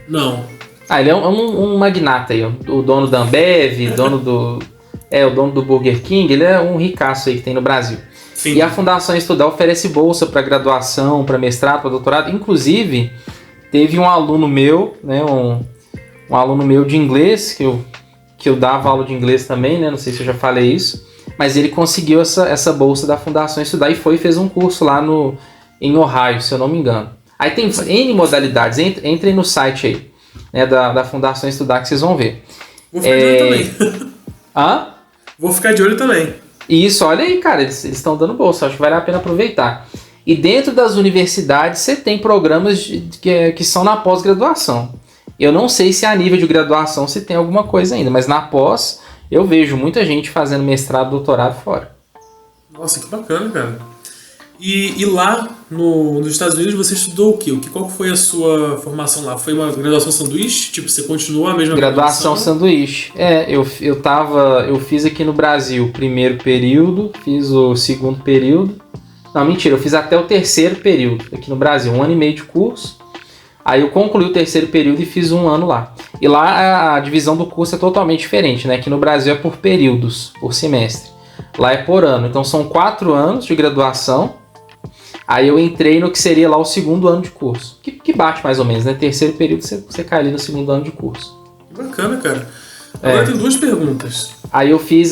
Não. Ele é um magnata aí, o dono da Ambev, o dono do Burger King, ele é um ricaço aí que tem no Brasil. Sim. E a Fundação Estudar oferece bolsa para graduação, para mestrado, para doutorado. Inclusive, teve um aluno meu, né, um aluno meu de inglês, que eu dava aula de inglês também, né, não sei se eu já falei isso, mas ele conseguiu essa bolsa da Fundação Estudar e fez um curso lá em Ohio, se eu não me engano. Aí tem N modalidades, entrem no site aí, né, da Fundação Estudar que vocês vão ver. Vou ficar de olho também. Hã? Vou ficar de olho também. Isso, olha aí, cara, eles estão dando bolsa, acho que vale a pena aproveitar. E dentro das universidades você tem programas que são na pós-graduação. Eu não sei se a nível de graduação se tem alguma coisa ainda, mas na pós eu vejo muita gente fazendo mestrado, doutorado fora. Nossa, que bacana, cara. E lá nos Estados Unidos você estudou o quê? Qual foi a sua formação lá? Foi uma graduação sanduíche? Tipo, você continuou a mesma graduação sanduíche. Eu fiz aqui no Brasil o primeiro período, fiz o segundo período. Não, mentira, eu fiz até o terceiro período aqui no Brasil, 1 ano e meio de curso. Aí eu concluí o terceiro período e fiz 1 ano lá. E lá a divisão do curso é totalmente diferente, né? Aqui no Brasil é por períodos, por semestre. Lá é por ano. Então são 4 anos de graduação. Aí eu entrei no que seria lá o segundo ano de curso. Que bate mais ou menos, né? Terceiro período você cai ali no segundo ano de curso. Que bacana, cara. Agora tem 2 perguntas. Aí eu fiz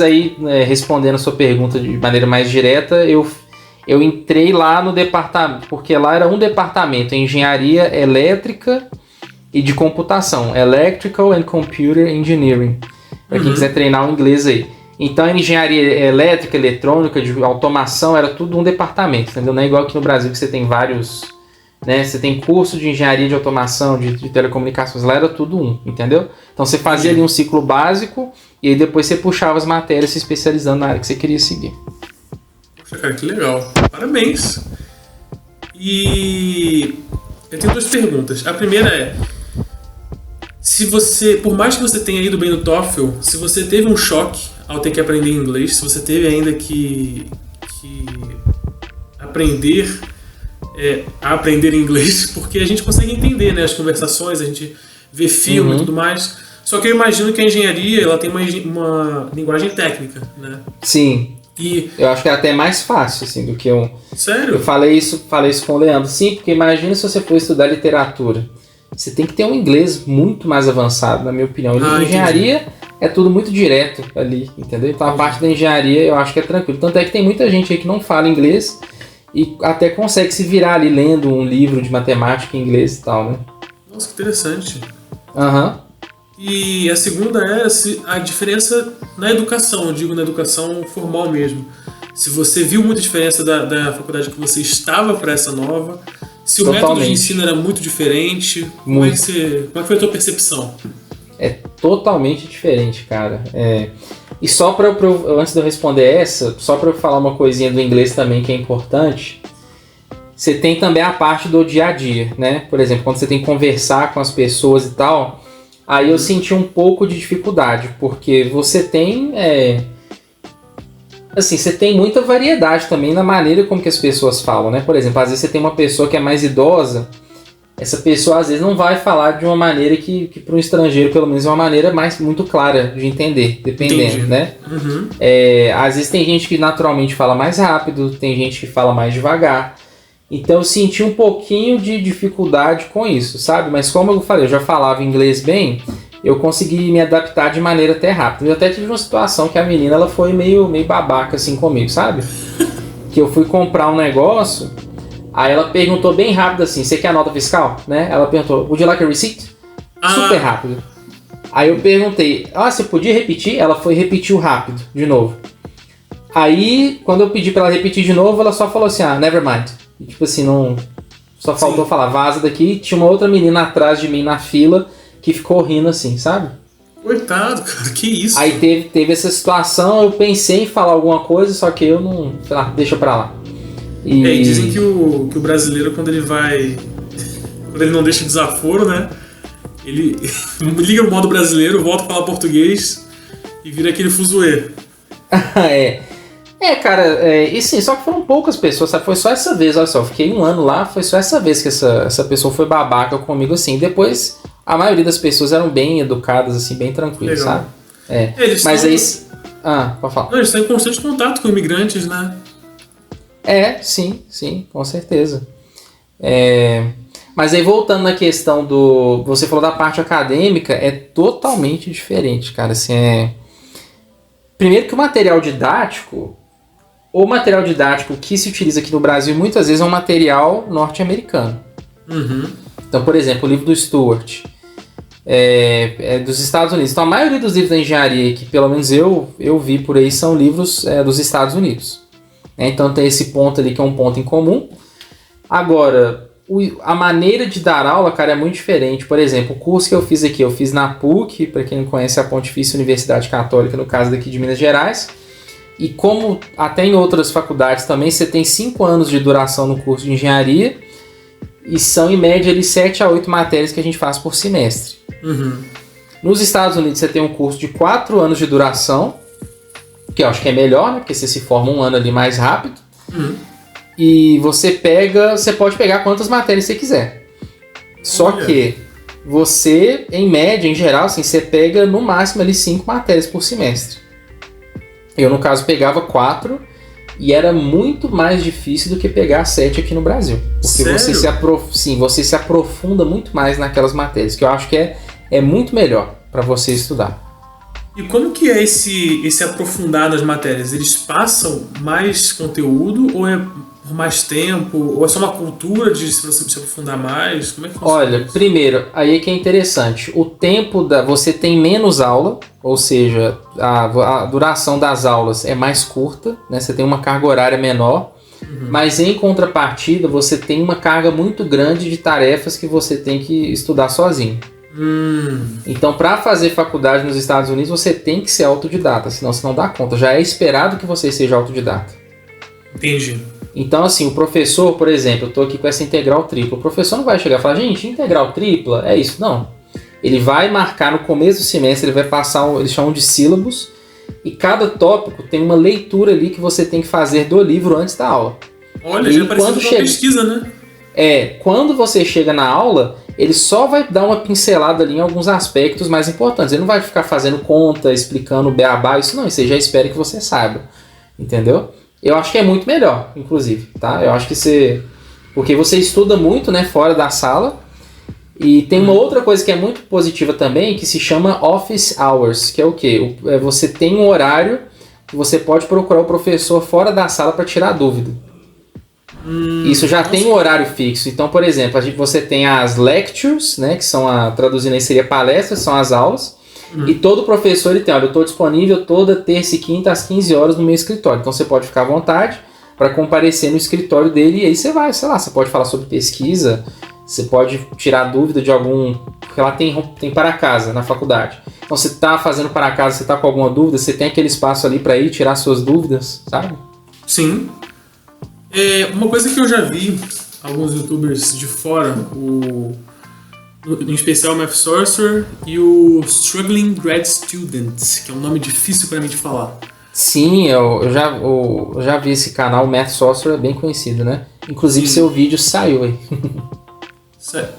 respondendo a sua pergunta de maneira mais direta, eu entrei lá no departamento, porque lá era um departamento, engenharia elétrica e de computação, Electrical and Computer Engineering, para quem quiser treinar o inglês aí. Então, a engenharia elétrica, eletrônica, de automação, era tudo um departamento, entendeu? Não é igual aqui no Brasil que você tem vários, né? Você tem curso de engenharia de automação, de telecomunicações, lá era tudo um, entendeu? Então, você fazia ali um ciclo básico e aí depois você puxava as matérias se especializando na área que você queria seguir. Poxa, cara, que legal. Parabéns. E eu tenho 2 perguntas. A primeira é, se você, por mais que você tenha ido bem no TOEFL, se você teve um choque ao ter que aprender inglês, se você teve ainda que aprender a aprender inglês, porque a gente consegue entender, né, as conversações, a gente vê filme e tudo mais. Só que eu imagino que a engenharia ela tem uma linguagem técnica, né? Sim. E eu acho que é até mais fácil, assim, do que um... Sério? Eu falei isso com o Leandro. Sim, porque imagina se você for estudar literatura. Você tem que ter um inglês muito mais avançado, na minha opinião. Engenharia é tudo muito direto ali, entendeu? Então a parte da engenharia eu acho que é tranquilo. Tanto é que tem muita gente aí que não fala inglês e até consegue se virar ali lendo um livro de matemática em inglês e tal, né? Nossa, que interessante. E a segunda é a diferença na educação, eu digo na educação formal mesmo. Se você viu muita diferença da faculdade que você estava para essa nova, se o método de ensino era muito diferente, como é que foi a tua percepção? É totalmente diferente, cara. E só para antes de eu responder essa, só para eu falar uma coisinha do inglês também que é importante, você tem também a parte do dia a dia, né? Por exemplo, quando você tem que conversar com as pessoas e tal, aí eu senti um pouco de dificuldade, porque você tem... Assim, você tem muita variedade também na maneira como que as pessoas falam, né? Por exemplo, às vezes você tem uma pessoa que é mais idosa, essa pessoa às vezes não vai falar de uma maneira que para um estrangeiro, pelo menos, é uma maneira muito clara de entender, dependendo, né? Às vezes tem gente que naturalmente fala mais rápido, tem gente que fala mais devagar. Então eu senti um pouquinho de dificuldade com isso, sabe? Mas como eu falei, eu já falava inglês bem, eu consegui me adaptar de maneira até rápida. Eu até tive uma situação que a menina ela foi meio babaca assim comigo, sabe? Que eu fui comprar um negócio, aí ela perguntou bem rápido assim, você quer a nota fiscal? Né? Ela perguntou, would you like a receipt? Super rápido. Aí eu perguntei, você podia repetir? Ela foi repetiu rápido, de novo. Aí, quando eu pedi pra ela repetir de novo, ela só falou assim, never mind. E, tipo assim, não... Só faltou falar, vaza daqui. Tinha uma outra menina atrás de mim na fila que ficou rindo assim, sabe? Coitado, cara, que isso? Aí teve essa situação, eu pensei em falar alguma coisa, só que eu não... Sei lá, deixa pra lá. E dizem que o brasileiro, quando ele não deixa desaforo, né? Ele liga no modo brasileiro, volta a falar português e vira aquele fuzuê. Cara, e sim, só que foram poucas pessoas, sabe? Foi só essa vez, olha só, eu fiquei 1 ano lá, foi só essa vez que essa pessoa foi babaca comigo, assim. Depois, a maioria das pessoas eram bem educadas, assim, bem tranquilas, sabe? Mas aí... pode falar. Não, eles estão em constante contato com imigrantes, né? Sim, com certeza. Mas aí, voltando na questão do... Você falou da parte acadêmica, é totalmente diferente, cara, assim, Primeiro que o material didático que se utiliza aqui no Brasil muitas vezes é um material norte-americano. Então, por exemplo, o livro do Stewart é dos Estados Unidos. Então, a maioria dos livros da engenharia que pelo menos eu vi por aí são livros dos Estados Unidos. Então, tem esse ponto ali que é um ponto em comum. Agora, a maneira de dar aula, cara, é muito diferente. Por exemplo, o curso que eu fiz aqui, eu fiz na PUC, para quem não conhece a Pontifícia Universidade Católica, no caso daqui de Minas Gerais. E como até em outras faculdades também, você tem 5 anos de duração no curso de engenharia e são em média ali 7 a 8 matérias que a gente faz por semestre. Nos Estados Unidos você tem um curso de 4 anos de duração, que eu acho que é melhor, né? Porque você se forma 1 ano ali mais rápido. E você pode pegar quantas matérias você quiser. Só que você, em média, em geral, assim, você pega no máximo ali 5 matérias por semestre. Eu, no caso, pegava 4 e era muito mais difícil do que pegar 7 aqui no Brasil. Porque você se aprofunda muito mais naquelas matérias, que eu acho que é muito melhor para você estudar. E como que é esse aprofundar nas matérias? Eles passam mais conteúdo ou é por mais tempo? Ou é só uma cultura de se aprofundar mais? Como é que funciona? Olha, primeiro, aí é que é interessante. O tempo você tem menos aula, ou seja, a duração das aulas é mais curta, né? Você tem uma carga horária menor, mas em contrapartida você tem uma carga muito grande de tarefas que você tem que estudar sozinho. Então, para fazer faculdade nos Estados Unidos, você tem que ser autodidata, senão você não dá conta. Já é esperado que você seja autodidata. Entendi. Então, assim, o professor, por exemplo, eu estou aqui com essa integral tripla. O professor não vai chegar e falar, gente, integral tripla é isso. Não. Ele vai marcar no começo do semestre, ele vai passar, eles chamam de sílabos, e cada tópico tem uma leitura ali que você tem que fazer do livro antes da aula. Olha, e já pareceu uma pesquisa, né? Quando você chega na aula, ele só vai dar uma pincelada ali em alguns aspectos mais importantes. Ele não vai ficar fazendo conta, explicando o beabá, isso não, isso aí já espera que você saiba. Entendeu? Eu acho que é muito melhor, inclusive, tá? Eu acho que porque você estuda muito, né, fora da sala. E tem uma outra coisa que é muito positiva também, que se chama office hours, que é o quê? Você tem um horário que você pode procurar o professor fora da sala para tirar dúvida. Isso já tem um horário fixo. Então, por exemplo, você tem as lectures, né, que são traduzindo aí seria palestras, são as aulas. E todo professor ele tem, olha, eu estou disponível toda terça e quinta às 15 horas no meu escritório. Então você pode ficar à vontade para comparecer no escritório dele e aí você vai, sei lá, você pode falar sobre pesquisa, você pode tirar dúvida de algum... Porque lá tem para casa na faculdade. Então você está fazendo para casa, você está com alguma dúvida, você tem aquele espaço ali para ir tirar suas dúvidas, sabe? Sim. Uma coisa que eu já vi alguns youtubers de fora, em especial o Math Sorcerer e o Struggling Grad Students, que é um nome difícil para mim de falar. Sim, eu já vi esse canal, o Math Sorcerer é bem conhecido, né? Inclusive seu vídeo saiu aí.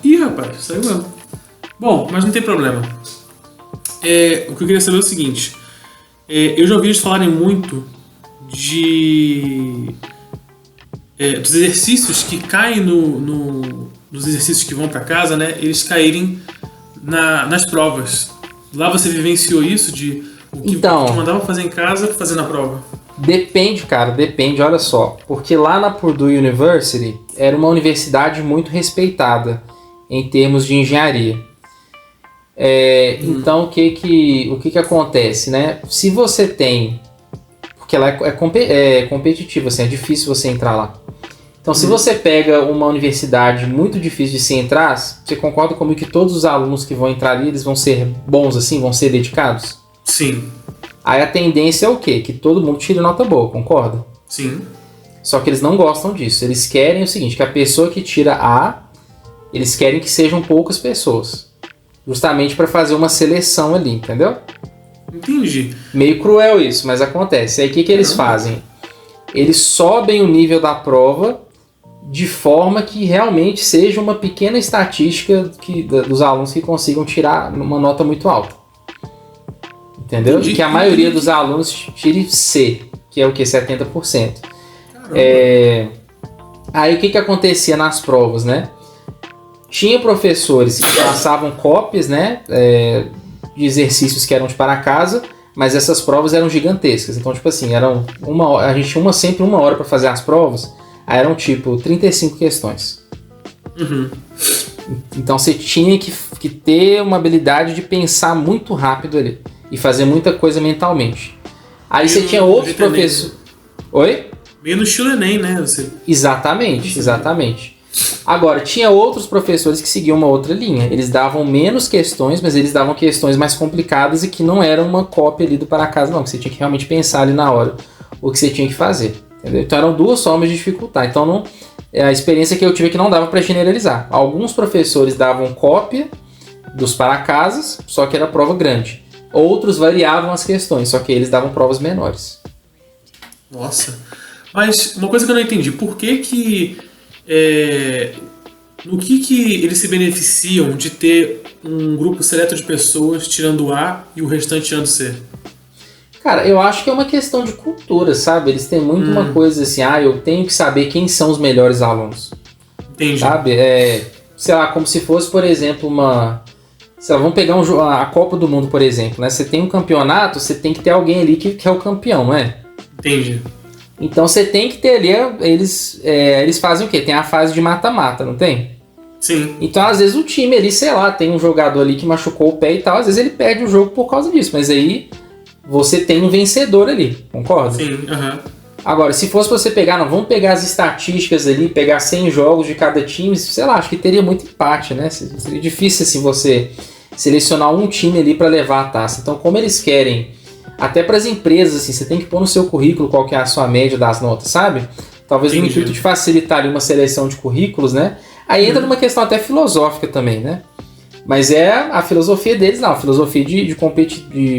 Ih, rapaz, saiu mesmo. Bom, mas não tem problema. O que eu queria saber é o seguinte. Eu já ouvi eles falarem muito dos exercícios que caem nos exercícios que vão para casa, né? Eles caírem nas provas. Lá você vivenciou isso de o que te mandava fazer em casa, fazer na prova? Depende, cara, depende, olha só. Porque lá na Purdue University era uma universidade muito respeitada em termos de engenharia. Então o que acontece, né? Se você tem... Porque lá é competitivo, assim, é difícil você entrar lá. Então, se você pega uma universidade muito difícil de se entrar, você concorda comigo que todos os alunos que vão entrar ali, eles vão ser bons assim, vão ser dedicados? Sim. Aí a tendência é o quê? Que todo mundo tire nota boa, concorda? Sim. Só que eles não gostam disso. Eles querem o seguinte, que a pessoa que tira A, eles querem que sejam poucas pessoas. Justamente para fazer uma seleção ali, entendeu? Entendi. Meio cruel isso, mas acontece. Aí o que eles fazem? Eles sobem o nível da prova de forma que realmente seja uma pequena estatística dos alunos que consigam tirar uma nota muito alta. Entendeu? E que a maioria dos alunos tire C, que é o que? 70%. Aí o que acontecia nas provas, né? Tinha professores que passavam cópias, né, de exercícios que eram de para casa, mas essas provas eram gigantescas. Então, tipo assim, a gente tinha sempre uma hora para fazer as provas, aí eram tipo 35 questões. Então você tinha que ter uma habilidade de pensar muito rápido ali e fazer muita coisa mentalmente. Aí você tinha outros professores... Oi? Meio no estilo Enem, né? Exatamente. Agora, tinha outros professores que seguiam uma outra linha. Eles davam menos questões, mas eles davam questões mais complicadas e que não eram uma cópia ali do para casa, não. Que você tinha que realmente pensar ali na hora o que você tinha que fazer. Entendeu? Então eram duas formas de dificultar. Então a experiência que eu tive é que não dava para generalizar. Alguns professores davam cópia dos para casas, só que era prova grande. Outros variavam as questões, só que eles davam provas menores. Nossa. Mas uma coisa que eu não entendi, por que no que eles se beneficiam de ter um grupo seleto de pessoas tirando A e o restante tirando C? Cara, eu acho que é uma questão de cultura, sabe? Eles têm muito uma coisa assim, eu tenho que saber quem são os melhores alunos. Entendi. Sabe? Sei lá, como se fosse, por exemplo, sei lá, vamos pegar a Copa do Mundo, por exemplo, né? Você tem um campeonato, você tem que ter alguém ali que é o campeão, não é? Entendi. Então você tem que ter ali, eles fazem o quê? Tem a fase de mata-mata, não tem? Sim. Então às vezes o time ali, sei lá, tem um jogador ali que machucou o pé e tal, às vezes ele perde o jogo por causa disso, mas aí você tem um vencedor ali, concorda? Sim, aham. Agora, se fosse você pegar, não, vamos pegar as estatísticas ali, pegar 100 jogos de cada time, sei lá, acho que teria muito empate, né? Seria difícil assim você selecionar um time ali para levar a taça. Então, como eles querem, até para as empresas, assim, você tem que pôr no seu currículo qual que é a sua média das notas, sabe? Talvez no intuito de facilitar ali uma seleção de currículos, né? Aí entra numa questão até filosófica também, né? Mas é a filosofia deles, não, a filosofia de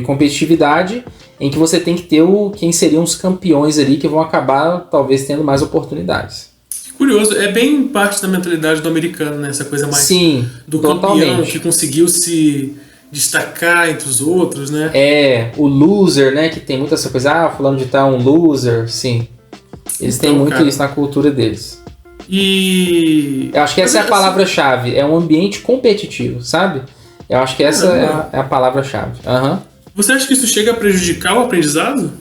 competitividade, em que você tem que ter quem seriam os campeões ali que vão acabar talvez tendo mais oportunidades. Curioso, é bem parte da mentalidade do americano, né? Essa coisa mais Sim, do totalmente. campeão que conseguiu se destacar entre os outros, né? É, o loser, né? Que tem muita essa coisa, fulano de tal é um loser, sim. Eles têm muito isso na cultura deles. E... eu acho que essa é a palavra-chave, é um ambiente competitivo, sabe? Eu acho que essa é a palavra-chave. Aham. Você acha que isso chega a prejudicar o aprendizado?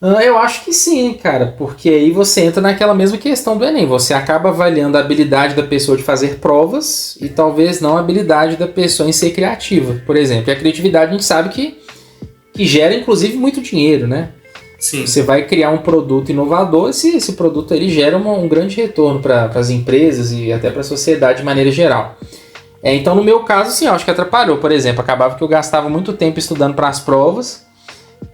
Eu acho que sim, cara, porque aí você entra naquela mesma questão do Enem. Você acaba avaliando a habilidade da pessoa de fazer provas e talvez não a habilidade da pessoa em ser criativa, por exemplo. E a criatividade a gente sabe que gera, inclusive, muito dinheiro, né? Sim. Você vai criar um produto inovador, esse produto ele gera um grande retorno para as empresas e até para a sociedade de maneira geral. Então, no meu caso, sim, eu acho que atrapalhou. Por exemplo, acabava que eu gastava muito tempo estudando para as provas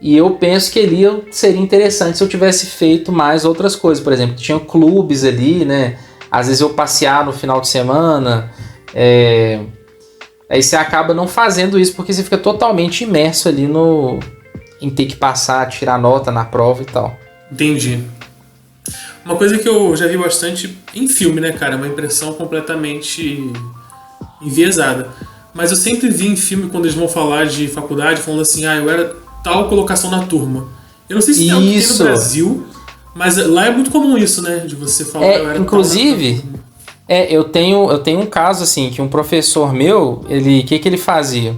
e eu penso que ali seria interessante se eu tivesse feito mais outras coisas. Por exemplo, tinha clubes ali, né? Às vezes eu passear no final de semana. Aí você acaba não fazendo isso porque você fica totalmente imerso ali em ter que passar, tirar nota na prova e tal. Entendi. Uma coisa que eu já vi bastante em filme, né, cara? Uma impressão completamente enviesada. Mas eu sempre vi em filme, quando eles vão falar de faculdade, falando assim, eu era tal colocação na turma. Eu não sei se tem algo aqui no Brasil, mas lá é muito comum isso, né? De você falar eu era inclusive, tal na turma. eu tenho um caso assim, que um professor meu, o que ele fazia?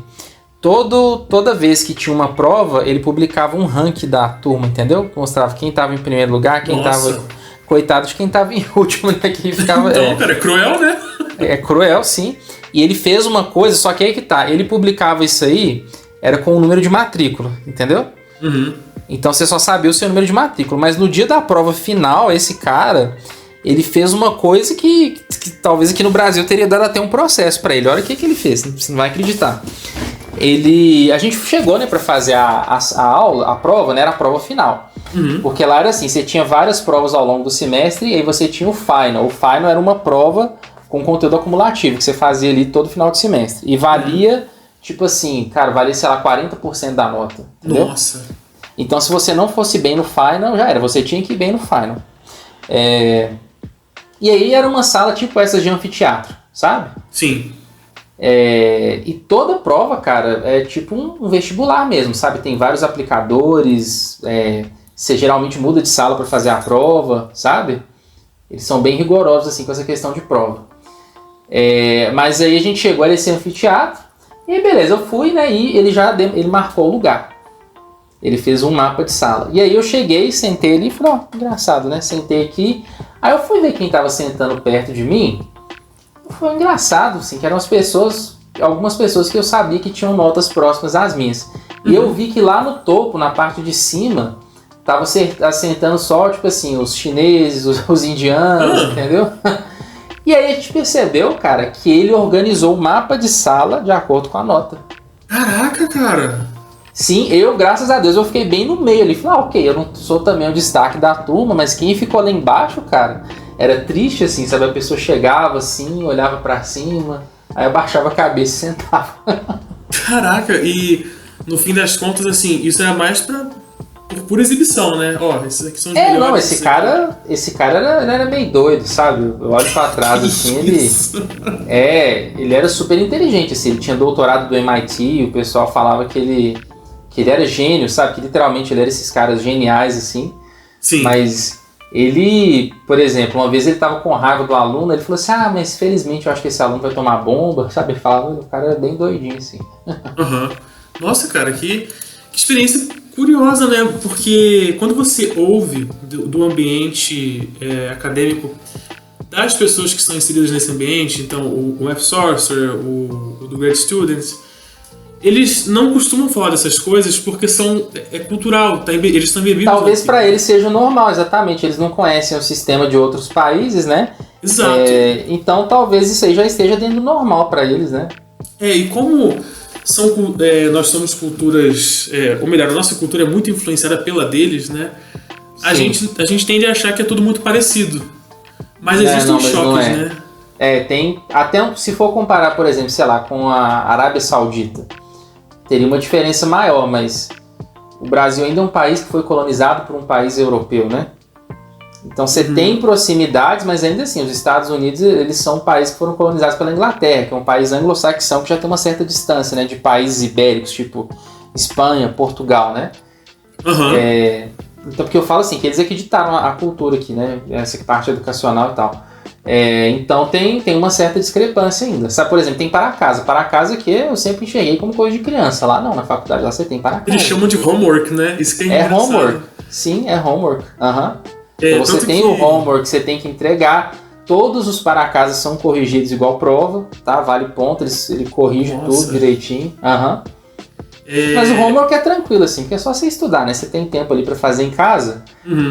Toda vez que tinha uma prova, ele publicava um ranking da turma, entendeu? Mostrava quem estava em primeiro lugar, quem estava... Coitado de quem estava em último, né? Que ficava, então, cara, é cruel, né? É cruel, sim. E ele fez uma coisa, só que aí que tá. Ele publicava isso aí, era com o número de matrícula, entendeu? Uhum. Então você só sabia o seu número de matrícula. Mas no dia da prova final, esse cara... ele fez uma coisa que talvez aqui no Brasil teria dado até um processo para ele. Olha o que ele fez, você não vai acreditar. A gente chegou, né, para fazer a aula, a prova, né, era a prova final. Uhum. Porque lá era assim, você tinha várias provas ao longo do semestre e aí você tinha o final. O final era uma prova com conteúdo acumulativo que você fazia ali todo final de semestre. E valia, tipo assim, cara, valia, sei lá, 40% da nota. Entendeu? Nossa. Então se você não fosse bem no final, já era, você tinha que ir bem no final. E aí era uma sala tipo essa de anfiteatro, sabe? Sim. E toda prova, cara, é tipo um vestibular mesmo, sabe? Tem vários aplicadores, você geralmente muda de sala para fazer a prova, sabe? Eles são bem rigorosos assim com essa questão de prova. Mas aí a gente chegou a esse anfiteatro e aí beleza, eu fui, né? E ele marcou o lugar. Ele fez um mapa de sala. E aí eu cheguei, sentei ali e falei, engraçado, né? Sentei aqui. Aí eu fui ver quem estava sentando perto de mim. Foi engraçado, assim, que eram algumas pessoas que eu sabia que tinham notas próximas às minhas. E eu vi que lá no topo, na parte de cima, tava sentando só, tipo assim, os chineses, os indianos, entendeu? E aí a gente percebeu, cara, que ele organizou o mapa de sala de acordo com a nota. Caraca, cara! Sim, graças a Deus, eu fiquei bem no meio ali. Falei, ok, eu não sou também o destaque da turma, mas quem ficou lá embaixo, cara, era triste, assim, sabe? A pessoa chegava assim, olhava pra cima, aí abaixava a cabeça e sentava. Caraca, e no fim das contas, assim, isso era mais por exibição, né? Esses aqui são os melhores. Não, esse cara era meio doido, sabe? Eu olho pra trás, assim, ele era super inteligente, assim, ele tinha doutorado do MIT, o pessoal falava que ele era gênio, sabe? Que literalmente ele era esses caras geniais, assim. Sim. Mas Ele, por exemplo, uma vez ele estava com raiva do aluno, ele falou assim, mas felizmente eu acho que esse aluno vai tomar bomba, sabe? Ele falava, o cara era bem doidinho, assim. Uhum. Nossa, cara, que experiência curiosa, né? Porque quando você ouve do ambiente acadêmico das pessoas que estão inseridas nesse ambiente, então o F-Sorcerer, o do Great Students, eles não costumam falar dessas coisas porque é cultural, eles estão bebidos. Talvez para eles seja normal, exatamente. Eles não conhecem o sistema de outros países, né? Exato. Então talvez isso aí já esteja dentro do normal para eles, né? E como nós somos culturas, ou melhor, a nossa cultura é muito influenciada pela deles, né? A gente tende a achar que é tudo muito parecido. Mas existem choques, né? Tem. Até se for comparar, por exemplo, sei lá, com a Arábia Saudita, teria uma diferença maior, mas o Brasil ainda é um país que foi colonizado por um país europeu, né? Então você tem proximidades, mas ainda assim, os Estados Unidos, eles são um país que foram colonizados pela Inglaterra, que é um país anglo-saxão que já tem uma certa distância, né, de países ibéricos, tipo Espanha, Portugal, né? Então, porque eu falo assim, que eles é que ditaram a cultura aqui, né, essa parte educacional e tal. Então tem uma certa discrepância ainda. Sabe, por exemplo, tem para-casa. Para-casa que eu sempre enxerguei como coisa de criança. Lá não, na faculdade lá você tem para-casa. Eles chamam de homework, né? Isso que é engraçado. Homework. Sim, é homework. Então você tem o homework, você tem que entregar. Todos os para-casas são corrigidos igual prova, tá? Vale ponto, ele corrige tudo direitinho. Mas o homework é tranquilo, assim, porque é só você estudar, né? Você tem tempo ali para fazer em casa.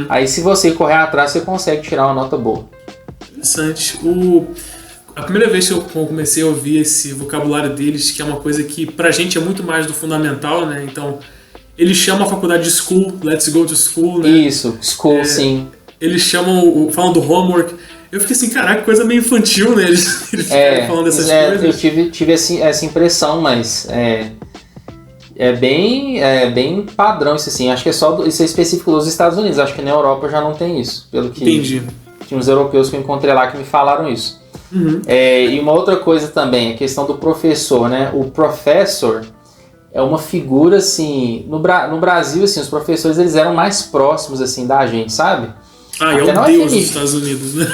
Aí se você correr atrás, você consegue tirar uma nota boa. Interessante. A primeira vez que eu comecei a ouvir esse vocabulário deles, que é uma coisa que pra gente é muito mais do fundamental, né? Então, eles chamam a faculdade de school, let's go to school, né? Isso, school, sim. Eles falam do homework. Eu fiquei assim, caraca, coisa meio infantil, né? Eles ficam falando dessas coisas. Eu tive essa impressão, mas é bem padrão isso assim. Acho que isso é específico dos Estados Unidos. Acho que na Europa já não tem isso, pelo que... Entendi. Tinha uns europeus que eu encontrei lá que me falaram isso. E uma outra coisa também, a questão do professor, né? O professor é uma figura, assim... No Brasil, assim, os professores eles eram mais próximos, assim, da gente, sabe? É um deus dos Estados Unidos, né?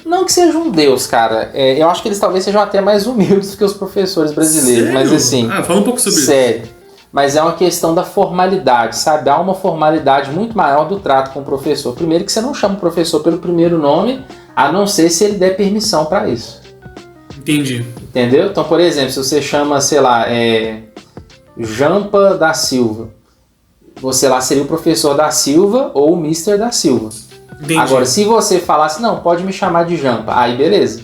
Não que seja um deus, cara. Eu acho que eles talvez sejam até mais humildes que os professores brasileiros. Sério? Mas assim... fala um pouco sobre isso. Sério. Mas é uma questão da formalidade, sabe? Há uma formalidade muito maior do trato com o professor. Primeiro que você não chama o professor pelo primeiro nome, a não ser se ele der permissão para isso. Entendi. Entendeu? Então, por exemplo, se você chama, sei lá, Jampa da Silva, você lá seria o professor da Silva ou o Mister da Silva. Entendi. Agora, se você falasse, não, pode me chamar de Jampa, aí beleza.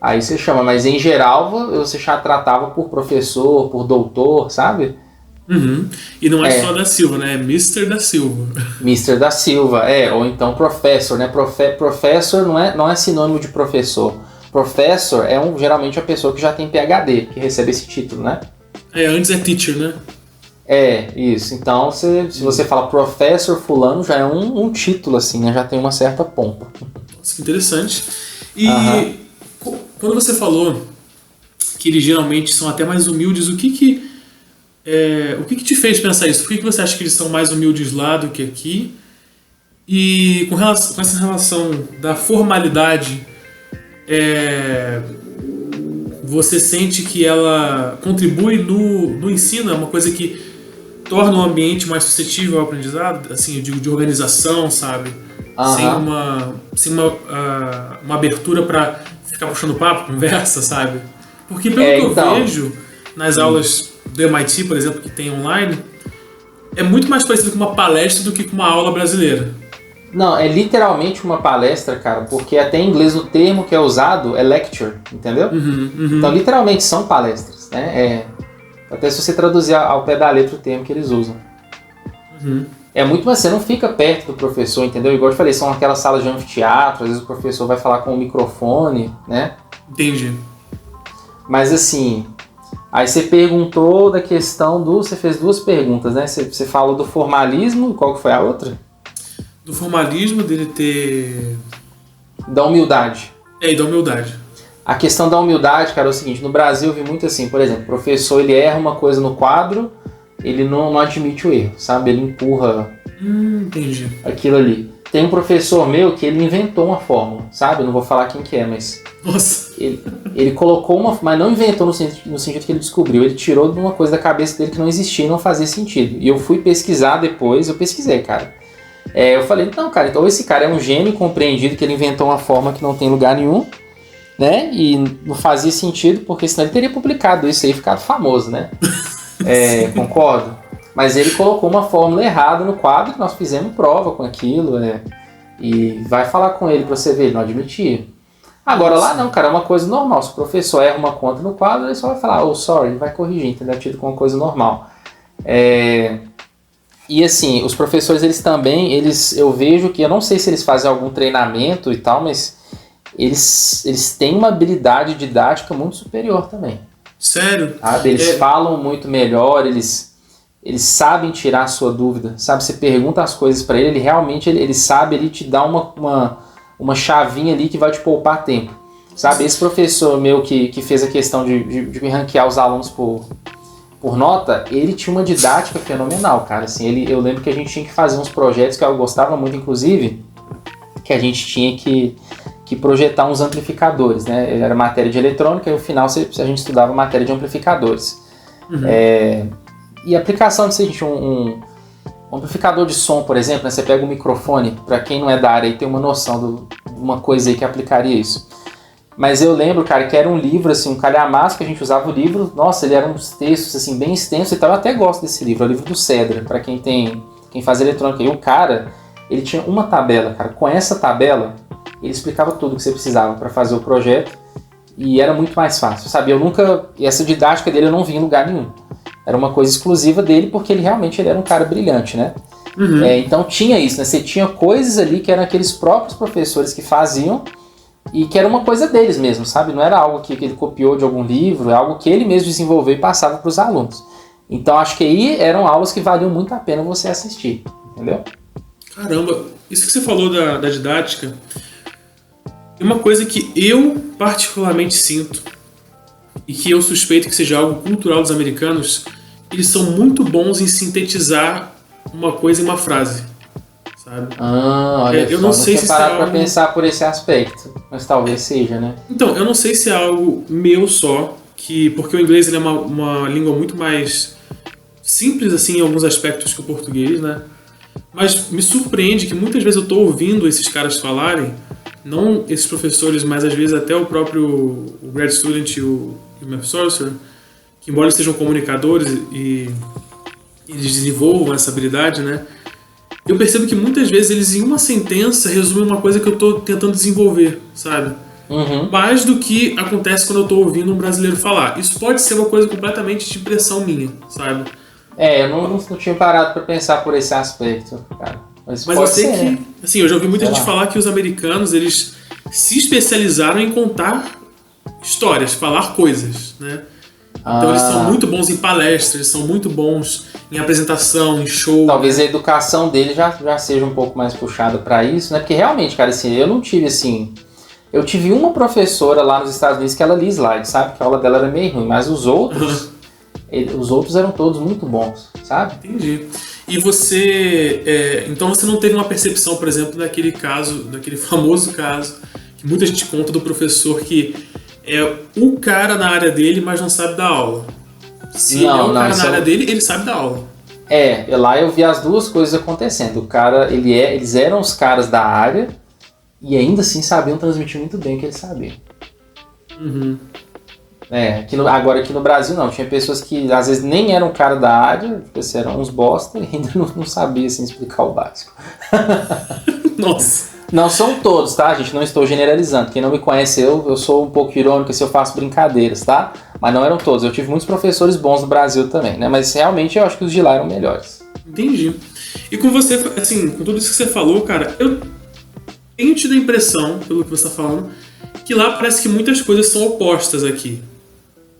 Aí você chama, mas em geral você já tratava por professor, por doutor, sabe? E não é só da Silva, né? É Mr. da Silva. Mr. da Silva, ou então professor, né? Professor não é sinônimo de professor. Professor geralmente a pessoa que já tem PhD, que recebe esse título, né? Antes é teacher, né? Isso. Então, se você fala professor fulano, já é um título, assim, né? Já tem uma certa pompa. Nossa, que interessante. E quando você falou que eles geralmente são até mais humildes, o que te fez pensar isso? Por que você acha que eles são mais humildes lá do que aqui? E com essa relação da formalidade, você sente que ela contribui no ensino? É uma coisa que torna o ambiente mais suscetível ao aprendizado? Assim, eu digo, de organização, sabe? Sem uma abertura para ficar puxando papo, conversa, sabe? Porque pelo que eu vejo nas aulas do MIT, por exemplo, que tem online, é muito mais parecido com uma palestra do que com uma aula brasileira. Não, é literalmente uma palestra, cara, porque até em inglês o termo que é usado é lecture, entendeu? Então, literalmente são palestras, né? Até se você traduzir ao pé da letra o termo que eles usam. É muito mais, você não fica perto do professor, entendeu? Igual eu falei, são aquelas salas de anfiteatro, às vezes o professor vai falar com o microfone, né? Entendi. Mas assim... Aí você perguntou da questão você fez duas perguntas, né? Você falou do formalismo, qual que foi a outra? Do formalismo, dele ter... Da humildade. E da humildade. A questão da humildade, cara, é o seguinte, no Brasil eu vi muito assim, por exemplo, o professor ele erra uma coisa no quadro, ele não admite o erro, sabe? Ele empurra entendi. aquilo ali. Tem um professor meu que ele inventou uma fórmula, sabe? Eu não vou falar quem que é, mas... Nossa! Ele colocou uma... Mas não inventou no sentido que ele descobriu. Ele tirou de uma coisa da cabeça dele que não existia e não fazia sentido. E eu fui pesquisar depois, eu pesquisei, cara. Eu falei, não, cara, então esse cara é um gênio compreendido, que ele inventou uma forma que não tem lugar nenhum, né? E não fazia sentido, porque senão ele teria publicado isso aí e ficado famoso, né? Concordo. Mas ele colocou uma fórmula errada no quadro, nós fizemos prova com aquilo, e vai falar com ele pra você ver, ele não admitia. Agora lá não, cara, é uma coisa normal. Se o professor erra uma conta no quadro, ele só vai falar, sorry, ele vai corrigir, entendeu? É tido como uma coisa normal. E assim, os professores, eles também, eu vejo que, eu não sei se eles fazem algum treinamento e tal, mas eles têm uma habilidade didática muito superior também. Sério? Sabe? Eles falam muito melhor, eles sabem tirar a sua dúvida, sabe? Você pergunta as coisas para ele realmente ele sabe, ele te dá uma chavinha ali que vai te poupar tempo, sabe? Esse professor meu que fez a questão de me ranquear os alunos por nota, ele tinha uma didática fenomenal, cara. Assim, eu lembro que a gente tinha que fazer uns projetos que eu gostava muito, inclusive, que a gente tinha que projetar uns amplificadores, né? Era matéria de eletrônica e no final a gente estudava matéria de amplificadores. Uhum. E a aplicação de um amplificador de som, por exemplo, né? Você pega um microfone, para quem não é da área e tem uma noção de uma coisa aí que aplicaria isso. Mas eu lembro, cara, que era um livro, assim, um calhamaço que a gente usava o livro. Nossa, ele era uns textos, assim, bem extensos e tal. Eu até gosto desse livro, é o livro do Cedra, para quem faz eletrônica. E o cara, ele tinha uma tabela, cara. Com essa tabela, ele explicava tudo que você precisava para fazer o projeto e era muito mais fácil, sabe? E essa didática dele eu não vi em lugar nenhum. Era uma coisa exclusiva dele, porque ele era um cara brilhante, né? Uhum. Então tinha isso, né? Você tinha coisas ali que eram aqueles próprios professores que faziam e que era uma coisa deles mesmo, sabe? Não era algo que ele copiou de algum livro, é algo que ele mesmo desenvolveu e passava para os alunos. Então acho que aí eram aulas que valiam muito a pena você assistir, entendeu? Caramba, isso que você falou da didática é uma coisa que eu particularmente sinto e que eu suspeito que seja algo cultural dos americanos. Eles são muito bons em sintetizar uma coisa em uma frase, sabe? Olha eu não sei se parar pra pensar por esse aspecto, mas talvez seja, né? Então, eu não sei se é algo meu só, porque o inglês ele é uma língua muito mais simples assim em alguns aspectos que o português, né? Mas me surpreende que muitas vezes eu tô ouvindo esses caras falarem, não esses professores, mas às vezes até o próprio grad student e o math sorcerer, que embora eles sejam comunicadores e eles desenvolvam essa habilidade, né? Eu percebo que muitas vezes eles em uma sentença resumem uma coisa que eu estou tentando desenvolver, sabe? Uhum. Mais do que acontece quando eu estou ouvindo um brasileiro falar. Isso pode ser uma coisa completamente de impressão minha, sabe? Eu não tinha parado para pensar por esse aspecto, cara. Mas eu sei que, assim, eu já ouvi muita gente falar que os americanos, eles se especializaram em contar histórias, falar coisas, né? Então eles são muito bons em palestras, eles são muito bons em apresentação, em show. Talvez a educação dele já seja um pouco mais puxada para isso, né? Porque realmente, cara, assim, eu não tive assim... Eu tive uma professora lá nos Estados Unidos que ela lia slide, sabe? Que a aula dela era meio ruim, mas os outros eram todos muito bons, sabe? Entendi. E você... então você não teve uma percepção, por exemplo, daquele famoso caso, que muita gente conta do professor que é o cara na área dele, mas não sabe dar aula. Se ele é o cara na área dele, ele sabe dar aula. Lá eu vi as duas coisas acontecendo. O cara, eles eram os caras da área e ainda assim sabiam transmitir muito bem o que eles sabiam. Uhum. Agora aqui no Brasil não, tinha pessoas que às vezes nem eram cara da área, eram uns bosta e ainda não sabiam assim, explicar o básico. Nossa! Não são todos, tá, gente? Não estou generalizando. Quem não me conhece, eu sou um pouco irônico se eu faço brincadeiras, tá? Mas não eram todos. Eu tive muitos professores bons no Brasil também, né? Mas realmente eu acho que os de lá eram melhores. Entendi. E com você, assim, com tudo isso que você falou, cara, eu tenho tido a impressão, pelo que você está falando, que lá parece que muitas coisas são opostas aqui.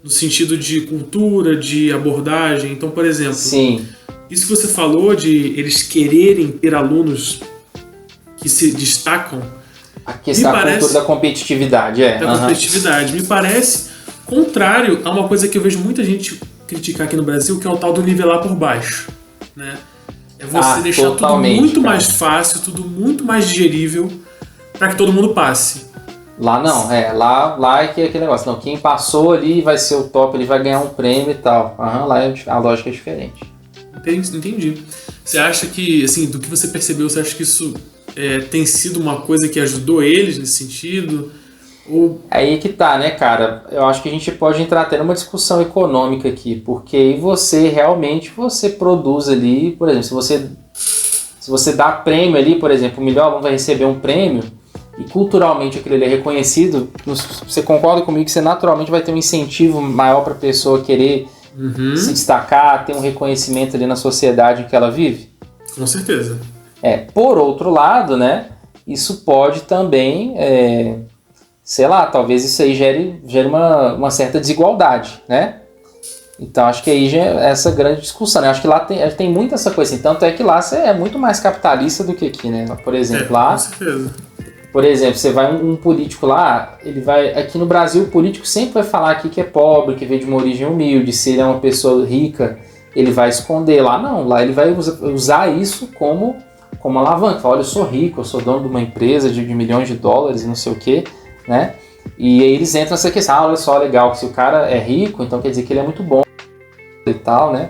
No sentido de cultura, de abordagem. Então, por exemplo, sim, isso que você falou de eles quererem ter alunos que se destacam. A questão da cultura da competitividade, Da competitividade. Me parece contrário a uma coisa que eu vejo muita gente criticar aqui no Brasil, que é o tal do nivelar por baixo, né? É você deixar tudo muito mais fácil, tudo muito mais digerível para que todo mundo passe. Lá não, lá é que é aquele negócio. Não, quem passou ali vai ser o top, ele vai ganhar um prêmio e tal. Lá a lógica é diferente. Entendi. Você acha que, assim, do que você percebeu, você acha que isso tem sido uma coisa que ajudou eles nesse sentido? Ou... Aí que tá, né, cara? Eu acho que a gente pode entrar até numa discussão econômica aqui, porque aí você realmente produz ali, por exemplo, se você dá prêmio ali, por exemplo, o melhor aluno vai receber um prêmio e culturalmente aquilo ali é reconhecido, você concorda comigo que você naturalmente vai ter um incentivo maior para a pessoa querer se destacar, ter um reconhecimento ali na sociedade em que ela vive? Com certeza. Por outro lado, né, isso pode também... sei lá, talvez isso aí gere uma certa desigualdade, né? Então acho que aí já é essa grande discussão, né? Acho que lá tem muito essa coisa assim, tanto é que lá você é muito mais capitalista do que aqui, né? Por exemplo, lá... Com certeza. Por exemplo, você vai um político lá, ele vai... Aqui no Brasil o político sempre vai falar aqui que é pobre, que veio de uma origem humilde, se ele é uma pessoa rica, ele vai esconder. Lá não, lá ele vai usar isso como alavanca. Fala, olha, eu sou rico, eu sou dono de uma empresa de milhões de dólares e não sei o quê, né? E aí eles entram nessa questão, olha só, legal, que se o cara é rico, então quer dizer que ele é muito bom e tal, né?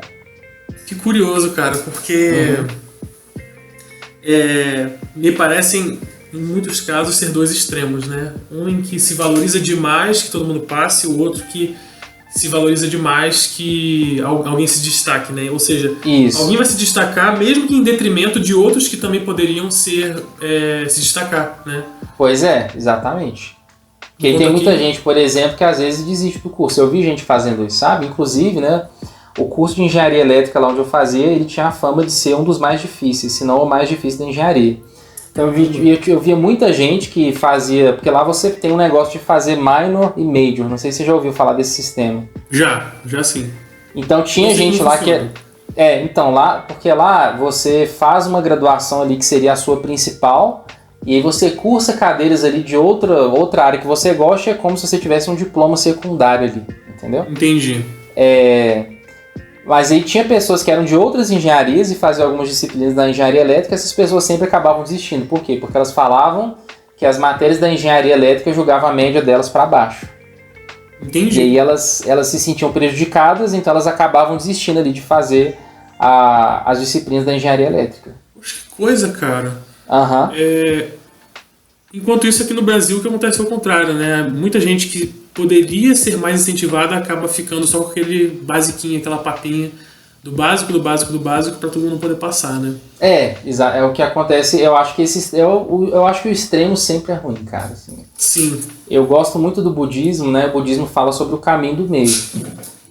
Que curioso, cara, porque me parecem, em muitos casos, ser dois extremos, né? Um em que se valoriza demais que todo mundo passe, o outro que se valoriza demais que alguém se destaque, né? Ou seja, alguém vai se destacar mesmo que em detrimento de outros que também poderiam se destacar, né? Pois é, exatamente. Porque aí tem muita gente, por exemplo, que às vezes desiste do curso. Eu vi gente fazendo isso, sabe? Inclusive, né, o curso de engenharia elétrica lá onde eu fazia, ele tinha a fama de ser um dos mais difíceis, se não o mais difícil da engenharia. Então eu via muita gente que fazia... Porque lá você tem um negócio de fazer minor e major. Não sei se você já ouviu falar desse sistema. Já sim. Então tinha gente lá que... então lá... Porque lá você faz uma graduação ali que seria a sua principal... E aí você cursa cadeiras ali de outra área que você gosta, é como se você tivesse um diploma secundário ali, entendeu? Entendi. Mas aí tinha pessoas que eram de outras engenharias e faziam algumas disciplinas da engenharia elétrica, essas pessoas sempre acabavam desistindo. Por quê? Porque elas falavam que as matérias da engenharia elétrica jogavam a média delas para baixo. Entendi. E aí elas se sentiam prejudicadas, então elas acabavam desistindo ali de fazer as disciplinas da engenharia elétrica. Poxa, que coisa, cara. Enquanto isso, aqui no Brasil, o que acontece é o contrário, né? Muita gente que poderia ser mais incentivada acaba ficando só com aquele basiquinho, aquela papinha do básico para todo mundo poder passar, né? É o que acontece. Eu acho que eu acho que o extremo sempre é ruim, cara. Assim. Sim. Eu gosto muito do budismo, né? O budismo fala sobre o caminho do meio.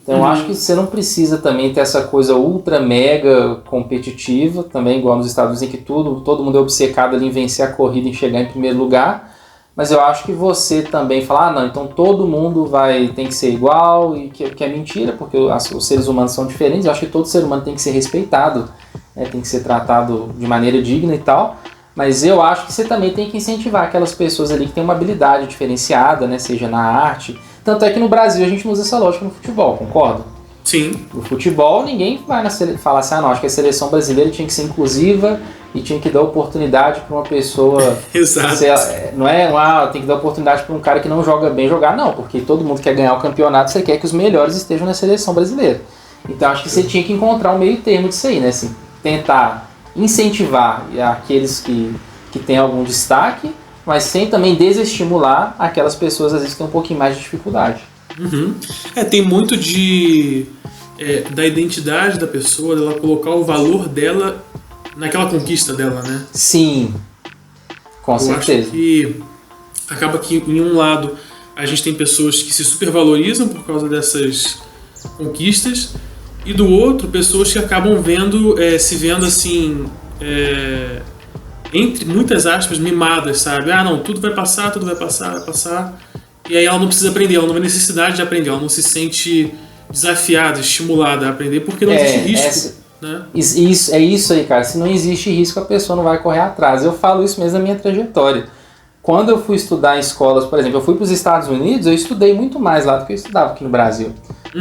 Então eu acho que você não precisa também ter essa coisa ultra mega competitiva, também igual nos Estados Unidos, em que todo mundo é obcecado ali em vencer a corrida, em chegar em primeiro lugar. Mas eu acho que você também fala, não, então todo mundo tem que ser igual, e que é mentira, porque os seres humanos são diferentes. Eu acho que todo ser humano tem que ser respeitado, né? Tem que ser tratado de maneira digna e tal. Mas eu acho que você também tem que incentivar aquelas pessoas ali que têm uma habilidade diferenciada, né? Seja na arte. Tanto é que no Brasil a gente não usa essa lógica no futebol, concorda? Sim. No futebol ninguém vai falar assim, não, acho que a seleção brasileira tinha que ser inclusiva e tinha que dar oportunidade para uma pessoa... Exato. Não é, tem que dar oportunidade para um cara que não joga bem jogar, não, porque todo mundo quer ganhar o campeonato, você quer que os melhores estejam na seleção brasileira. Então acho que você tinha que encontrar um meio termo disso aí, né? Assim, tentar incentivar aqueles que têm algum destaque, mas sem também desestimular aquelas pessoas às vezes que têm um pouquinho mais de dificuldade. Tem muito da identidade da pessoa, dela colocar o valor dela naquela conquista dela, né? Sim, com certeza. Eu acho que acaba que em um lado a gente tem pessoas que se supervalorizam por causa dessas conquistas, e do outro pessoas que acabam se vendo assim, entre muitas aspas, mimadas, sabe? Não, tudo vai passar, vai passar. E aí ela não precisa aprender, ela não tem necessidade de aprender, ela não se sente desafiada, estimulada a aprender, porque não existe risco. Né? É isso aí, cara. Se não existe risco, a pessoa não vai correr atrás. Eu falo isso mesmo na minha trajetória. Quando eu fui estudar em escolas, por exemplo, eu fui para os Estados Unidos, eu estudei muito mais lá do que eu estudava aqui no Brasil.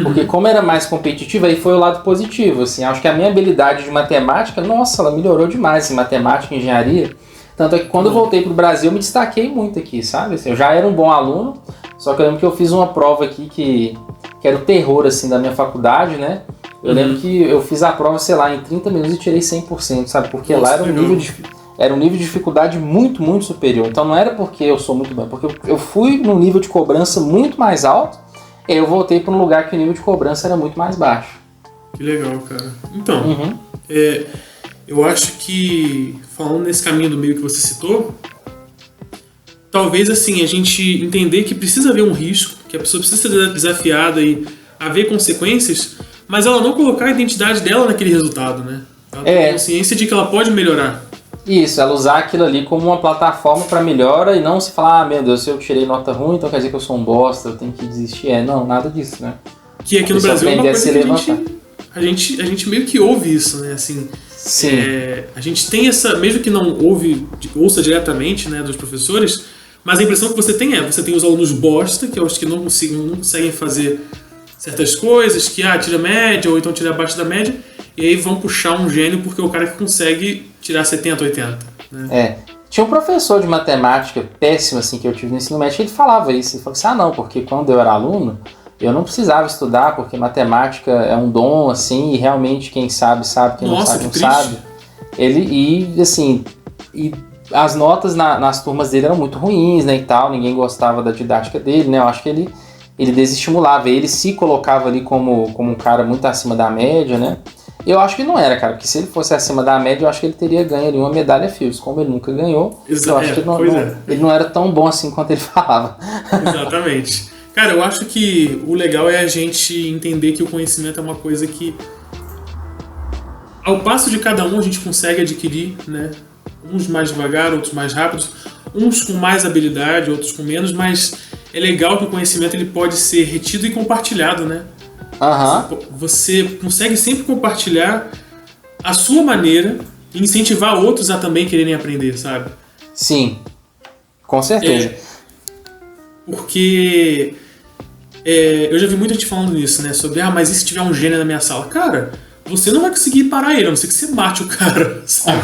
Porque como era mais competitivo, aí foi o lado positivo, assim. Acho que a minha habilidade de matemática, nossa, ela melhorou demais em matemática e engenharia. Tanto é que quando eu voltei pro Brasil, eu me destaquei muito aqui, sabe? Assim, eu já era um bom aluno, só que eu lembro que eu fiz uma prova aqui que era o terror, assim, da minha faculdade, né? Eu lembro que eu fiz a prova, sei lá, em 30 minutos e tirei 100%, sabe? Porque lá era um nível de dificuldade muito, muito superior. Então não era porque eu sou muito bom, porque eu fui num nível de cobrança muito mais alto, e eu voltei para um lugar que o nível de cobrança era muito mais baixo. Que legal, cara. Então, eu acho que, falando nesse caminho do meio que você citou, talvez, assim, a gente entender que precisa haver um risco, que a pessoa precisa ser desafiada e haver consequências, mas ela não colocar a identidade dela naquele resultado, né? Ela tem consciência de que ela pode melhorar. Isso, ela usar aquilo ali como uma plataforma para melhora e não se falar, meu Deus, se eu tirei nota ruim, então quer dizer que eu sou um bosta, eu tenho que desistir. Não, nada disso, né? Que aqui no Brasil é uma coisa que a gente meio que ouve isso, né? Assim, sim. A gente tem essa, mesmo que não ouça diretamente, né, dos professores, mas a impressão que você tem você tem os alunos bosta, que é os que não conseguem fazer certas coisas, que tira média ou então tira abaixo da média, e aí vão puxar um gênio porque é o cara que consegue tirar 70, 80. Né? Tinha um professor de matemática péssimo assim que eu tive no ensino médio, ele falava isso, ele falava assim, não, porque quando eu era aluno, eu não precisava estudar, porque matemática é um dom, assim, e realmente quem sabe, quem não sabe, não sabe. E as notas nas turmas dele eram muito ruins, né, e tal, ninguém gostava da didática dele, né, eu acho que ele desestimulava, ele se colocava ali como um cara muito acima da média, né. Eu acho que não era, cara, porque se ele fosse acima da média, eu acho que ele teria ganho ali uma medalha Fields. Como ele nunca ganhou, eu acho que ele não era tão bom assim quanto ele falava. Exatamente. Cara, eu acho que o legal é a gente entender que o conhecimento é uma coisa que, ao passo de cada um, a gente consegue adquirir, né? Uns mais devagar, outros mais rápidos, uns com mais habilidade, outros com menos, mas é legal que o conhecimento ele pode ser retido e compartilhado, né? Você consegue sempre compartilhar a sua maneira e incentivar outros a também quererem aprender, sabe? Sim, com certeza. Porque eu já vi muita gente falando nisso, né? Sobre, mas e se tiver um gênio na minha sala? Cara, você não vai conseguir parar ele, a não ser que você mate o cara, sabe?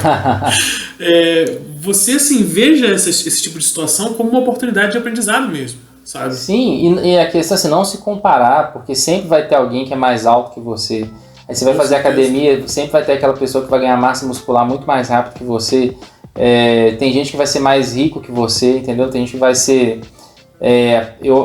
Você, assim, veja esse tipo de situação como uma oportunidade de aprendizado mesmo. Sabe? Sim, e a questão é assim, não se comparar, porque sempre vai ter alguém que é mais alto que você. Aí você vai fazer academia, sempre vai ter aquela pessoa que vai ganhar massa muscular muito mais rápido que você. Tem gente que vai ser mais rico que você, entendeu? Tem gente que vai ser...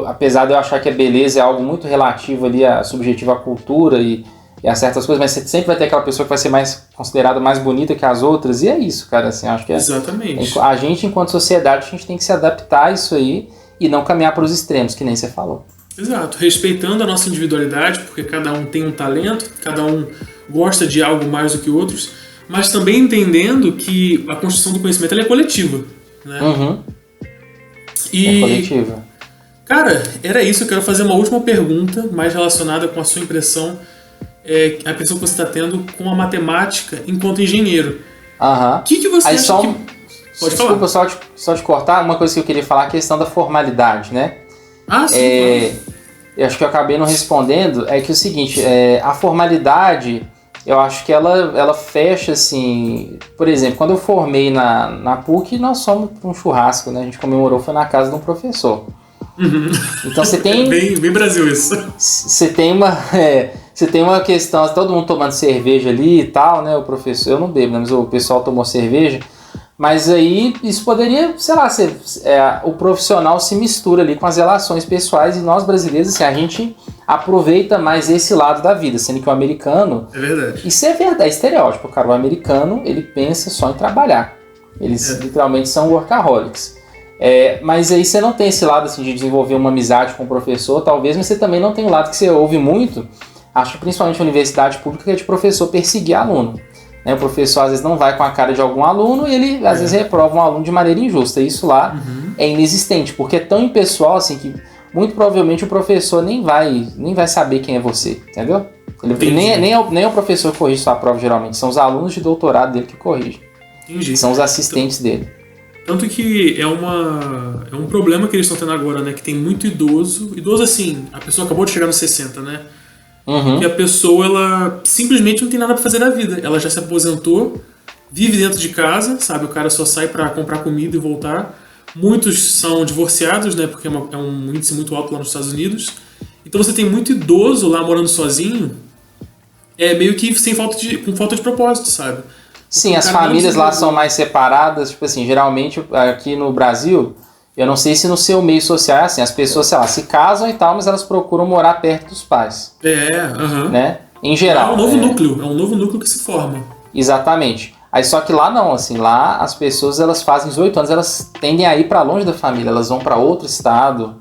apesar de eu achar que a beleza é algo muito relativo ali, subjetivo à cultura e a certas coisas, mas você sempre vai ter aquela pessoa que vai ser mais considerada mais bonita que as outras, e é isso, cara, assim, acho que exatamente. A gente, enquanto sociedade, a gente tem que se adaptar a isso aí, e não caminhar para os extremos, que nem você falou. Exato, respeitando a nossa individualidade, porque cada um tem um talento, cada um gosta de algo mais do que outros, mas também entendendo que a construção do conhecimento ela é coletiva. Né? É coletiva. Cara, era isso. Eu quero fazer uma última pergunta, mais relacionada com a sua impressão, a impressão que você está tendo com a matemática enquanto engenheiro. O que você acha que... Pode Desculpa só te cortar, uma coisa que eu queria falar, a questão da formalidade, né? Sim. Eu acho que eu acabei não respondendo, é que o seguinte, a formalidade, eu acho que ela fecha, assim... Por exemplo, quando eu formei na PUC, nós fomos para um churrasco, né? A gente comemorou, foi na casa de um professor. Então você tem... bem Brasil isso. Você tem uma questão, todo mundo tomando cerveja ali e tal, né? O professor, eu não bebo, né? Mas o pessoal tomou cerveja. Mas aí isso poderia, sei lá, o profissional se mistura ali com as relações pessoais e nós brasileiros, assim, a gente aproveita mais esse lado da vida, sendo que o americano... É verdade. Isso é verdade, é estereótipo, cara. O americano, ele pensa só em trabalhar. Eles literalmente são workaholics. Mas aí você não tem esse lado assim, de desenvolver uma amizade com o professor, talvez, mas você também não tem o lado que você ouve muito, acho que principalmente na universidade pública, que é de professor perseguir aluno. O professor às vezes não vai com a cara de algum aluno e ele às vezes reprova um aluno de maneira injusta. Isso lá é inexistente, porque é tão impessoal assim que muito provavelmente o professor nem vai saber quem é você, entendeu? Nem o professor que corrige sua prova geralmente, são os alunos de doutorado dele que corrigem. Entendi. São os assistentes dele. Tanto que é um problema que eles estão tendo agora, né? Que tem muito idoso assim, a pessoa acabou de chegar nos 60, né? que a pessoa ela simplesmente não tem nada para fazer na vida. Ela já se aposentou, vive dentro de casa, sabe? O cara só sai para comprar comida e voltar. Muitos são divorciados, né? Porque é um índice muito alto lá nos Estados Unidos. Então você tem muito idoso lá morando sozinho, meio que com falta de propósito, sabe? Sim, as famílias lá são mais separadas, tipo assim, geralmente aqui no Brasil, eu não sei se no seu meio social é assim, as pessoas, sei lá, se casam e tal, mas elas procuram morar perto dos pais. Né? Em geral. É um novo núcleo que se forma. Exatamente. Aí só que lá não, assim, lá as pessoas elas fazem 18 anos, elas tendem a ir pra longe da família, elas vão pra outro estado,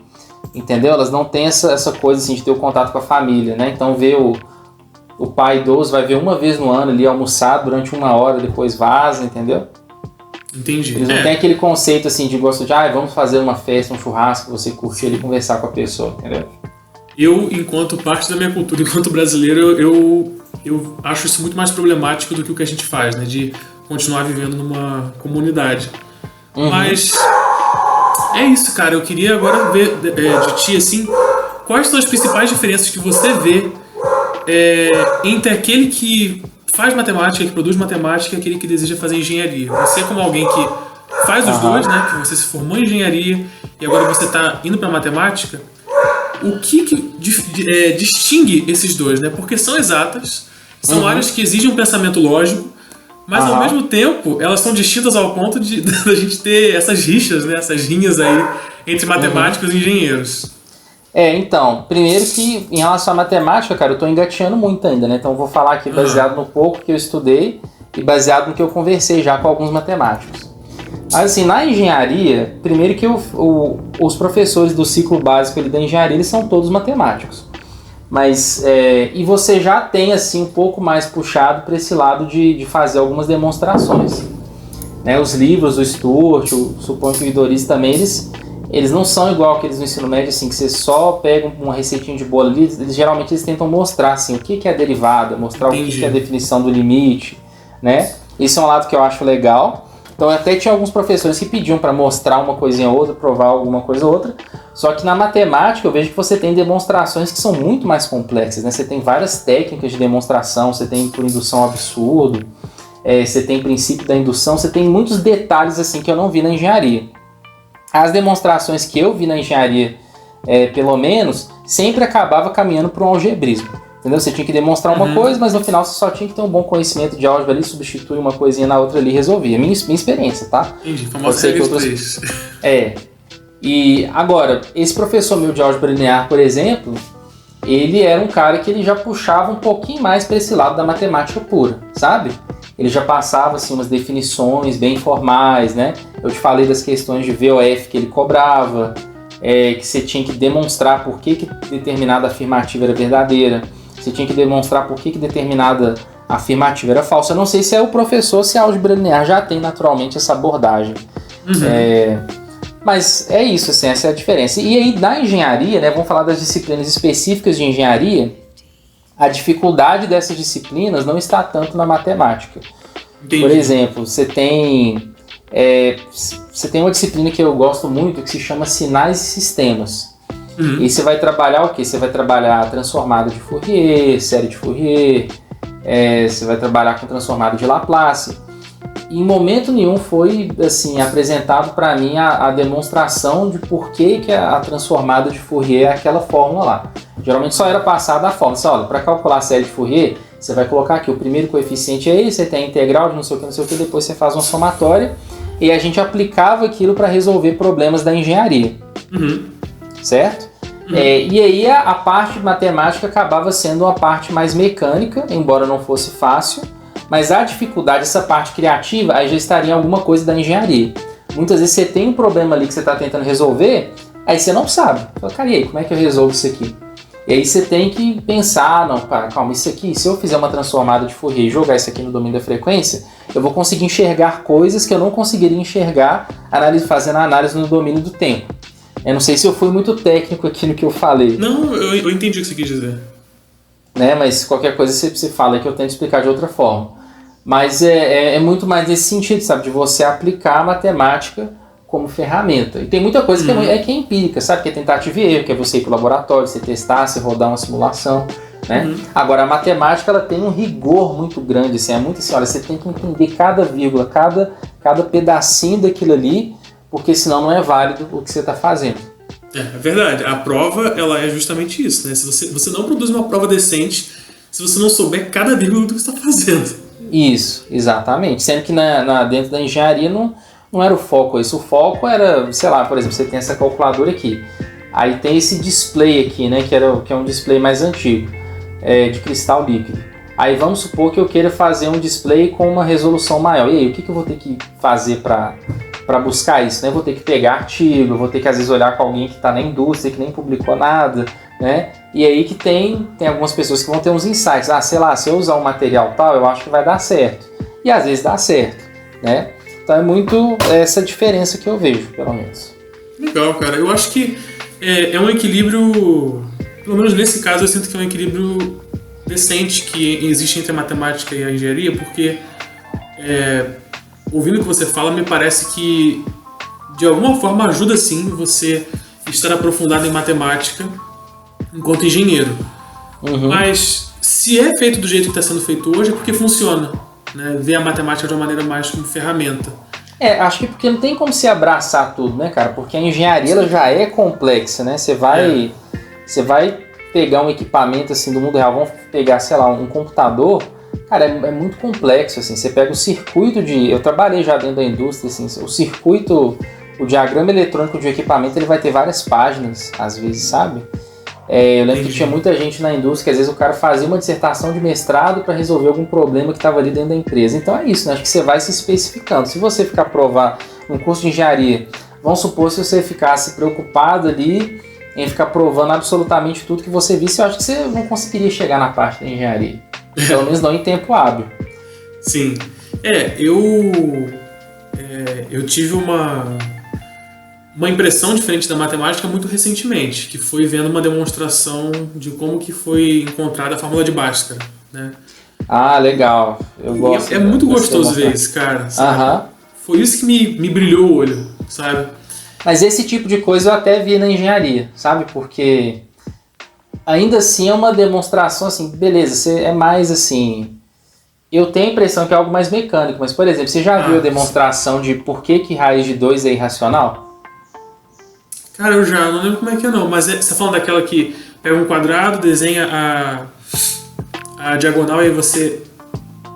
entendeu? Elas não têm essa coisa assim de ter o contato com a família, né? Então o pai idoso vai ver uma vez no ano ali almoçar durante 1 hora, depois vaza, entendeu? Entendi. Eles não têm aquele conceito assim de gosto de vamos fazer uma festa, um churrasco, você curtir ali e conversar com a pessoa, entendeu? Eu, enquanto parte da minha cultura, enquanto brasileiro, eu acho isso muito mais problemático do que o que a gente faz, né? De continuar vivendo numa comunidade. Mas é isso, cara. Eu queria agora ver de ti, assim, quais são as principais diferenças que você vê entre aquele que faz matemática, que produz matemática, e aquele que deseja fazer engenharia. Você, como alguém que faz os dois, né? Que você se formou em engenharia e agora você está indo para matemática, o que distingue esses dois, né? Porque são exatas, são áreas que exigem um pensamento lógico, mas ao mesmo tempo elas são distintas ao ponto de a gente ter essas rixas, né? Essas rinhas aí entre matemáticos e engenheiros. Então, primeiro que em relação à matemática, cara, eu tô engateando muito ainda, né? Então eu vou falar aqui baseado no pouco que eu estudei e baseado no que eu conversei já com alguns matemáticos. Mas assim, na engenharia, primeiro que os professores do ciclo básico da engenharia, eles são todos matemáticos. Mas, e você já tem assim um pouco mais puxado para esse lado de fazer algumas demonstrações. Né? Os livros do Sturt, suponho que o Idoriz também, eles não são igual aqueles no ensino médio, assim, que você só pega uma receitinha de bolo ali, geralmente eles tentam mostrar assim, o que é a derivada, mostrar o que é a definição do limite, né? Esse é um lado que eu acho legal. Então até tinha alguns professores que pediam para mostrar uma coisinha ou outra, provar alguma coisa ou outra, só que na matemática eu vejo que você tem demonstrações que são muito mais complexas, né? Você tem várias técnicas de demonstração, você tem por indução absurdo, você tem princípio da indução, você tem muitos detalhes assim que eu não vi na engenharia. As demonstrações que eu vi na engenharia, pelo menos, sempre acabava caminhando para um algebrismo. Entendeu? Você tinha que demonstrar uma coisa, mas no final você só tinha que ter um bom conhecimento de álgebra ali, substituir uma coisinha na outra ali e resolvia. Minha experiência, tá? Entendi, famosa regra de três. E agora, esse professor meu de álgebra linear, por exemplo, ele era um cara que ele já puxava um pouquinho mais para esse lado da matemática pura, sabe? Ele já passava assim, umas definições bem formais, né? Eu te falei das questões de VOF que ele cobrava, que você tinha que demonstrar por que determinada afirmativa era verdadeira, você tinha que demonstrar por que determinada afirmativa era falsa. Eu não sei se é o professor, se a álgebra linear já tem naturalmente essa abordagem. Mas é isso, assim, essa é a diferença. E aí, na engenharia, né, vamos falar das disciplinas específicas de engenharia, a dificuldade dessas disciplinas não está tanto na matemática. Entendi. Por exemplo, você tem uma disciplina que eu gosto muito que se chama Sinais e Sistemas. E você vai trabalhar o quê? Você vai trabalhar a transformada de Fourier, série de Fourier, você vai trabalhar com transformada de Laplace. E em momento nenhum foi assim, apresentado para mim a demonstração de por que a transformada de Fourier é aquela fórmula lá. Geralmente só era passada a fórmula. Você olha, para calcular a série de Fourier, você vai colocar aqui o primeiro coeficiente é esse, você tem a integral de não sei o que, depois você faz uma somatória e a gente aplicava aquilo para resolver problemas da engenharia. Certo? E aí a parte matemática acabava sendo uma parte mais mecânica, embora não fosse fácil, mas a dificuldade, essa parte criativa, aí já estaria em alguma coisa da engenharia. Muitas vezes você tem um problema ali que você está tentando resolver, aí você não sabe. Você fala, cara, e aí, como é que eu resolvo isso aqui? E aí você tem que pensar, não, calma, isso aqui, se eu fizer uma transformada de Fourier e jogar isso aqui no domínio da frequência, eu vou conseguir enxergar coisas que eu não conseguiria enxergar fazendo a análise no domínio do tempo. Eu não sei se eu fui muito técnico aqui no que eu falei. Não, eu entendi o que você quis dizer. Né, mas qualquer coisa você fala que eu tento explicar de outra forma. Mas é muito mais nesse sentido, sabe? De você aplicar a matemática como ferramenta. E tem muita coisa que é empírica, sabe? Que é tentativa e erro, que é você ir para o laboratório, você testar, você rodar uma simulação. né? Agora, a matemática, ela tem um rigor muito grande, assim, é muito assim, olha, você tem que entender cada vírgula, cada pedacinho daquilo ali, porque senão não é válido o que você está fazendo. É verdade. A prova, ela é justamente isso, né? Se você não produz uma prova decente se você não souber cada vírgula do que você está fazendo. Isso, exatamente. Sendo que dentro da engenharia não era o foco isso. O foco era, sei lá, por exemplo, você tem essa calculadora aqui. Aí tem esse display aqui, né? Que é um display mais antigo, de cristal líquido. Aí vamos supor que eu queira fazer um display com uma resolução maior. E aí, o que eu vou ter que fazer para buscar isso, né? Eu vou ter que pegar artigo, vou ter que às vezes olhar com alguém que está na indústria, que nem publicou nada, né? E aí que tem algumas pessoas que vão ter uns insights. Sei lá, se eu usar um material tal, eu acho que vai dar certo. E às vezes dá certo, né? Então é muito essa diferença que eu vejo, pelo menos. Legal, cara. Eu acho que é um equilíbrio, pelo menos nesse caso eu sinto que é um equilíbrio decente que existe entre a matemática e a engenharia, porque ouvindo o que você fala, me parece que de alguma forma ajuda sim você estar aprofundado em matemática enquanto engenheiro. Mas se é feito do jeito que está sendo feito hoje é porque funciona, né? Ver a matemática de uma maneira mais como ferramenta. Acho que porque não tem como se abraçar tudo, né, cara? Porque a engenharia ela já é complexa, né? Você vai pegar um equipamento assim do mundo real, vamos pegar, sei lá, um computador, cara, é muito complexo, assim. Você pega o circuito eu trabalhei já dentro da indústria, assim, o diagrama eletrônico de um equipamento, ele vai ter várias páginas, às vezes, sabe? Eu lembro que tinha muita gente na indústria que às vezes o cara fazia uma dissertação de mestrado para resolver algum problema que estava ali dentro da empresa. Então é isso, né? Acho que você vai se especificando. Se você ficar provar um curso de engenharia, vamos supor, se você ficasse preocupado ali em ficar provando absolutamente tudo que você visse, eu acho que você não conseguiria chegar na parte da engenharia. Pelo menos não em tempo hábil. Sim. Eu tive uma impressão diferente da matemática muito recentemente, que foi vendo uma demonstração de como que foi encontrada a fórmula de Bhaskara, né? Legal. Eu gosto. É muito gostoso ver isso, cara. Sabe? Foi isso que me brilhou o olho, sabe? Mas esse tipo de coisa eu até vi na engenharia, sabe? Porque ainda assim é uma demonstração assim, beleza, é mais assim... Eu tenho a impressão que é algo mais mecânico, mas, por exemplo, você já viu a demonstração de por que raiz de 2 é irracional? Cara, eu já não lembro como é que é não, mas você tá falando daquela que pega um quadrado, desenha a diagonal e aí você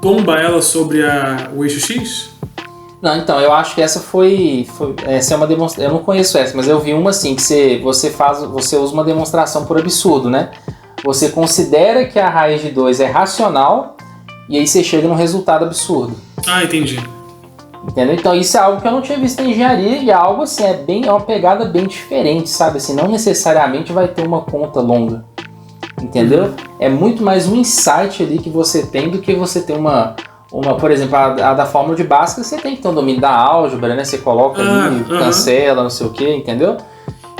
tomba ela sobre o eixo X? Não, então, eu acho que essa essa é uma demonstração, eu não conheço essa, mas eu vi uma assim, que você usa uma demonstração por absurdo, né? Você considera que a raiz de 2 é racional e aí você chega num resultado absurdo. Entendi. Entendeu? Então isso é algo que eu não tinha visto em engenharia e é algo assim, é uma pegada bem diferente, sabe? Assim, não necessariamente vai ter uma conta longa, entendeu? É muito mais um insight ali que você tem do que você ter por exemplo, a da fórmula de Bhaskara, você tem que ter um domínio da álgebra, né? Você coloca ali, cancela, não sei o que, entendeu?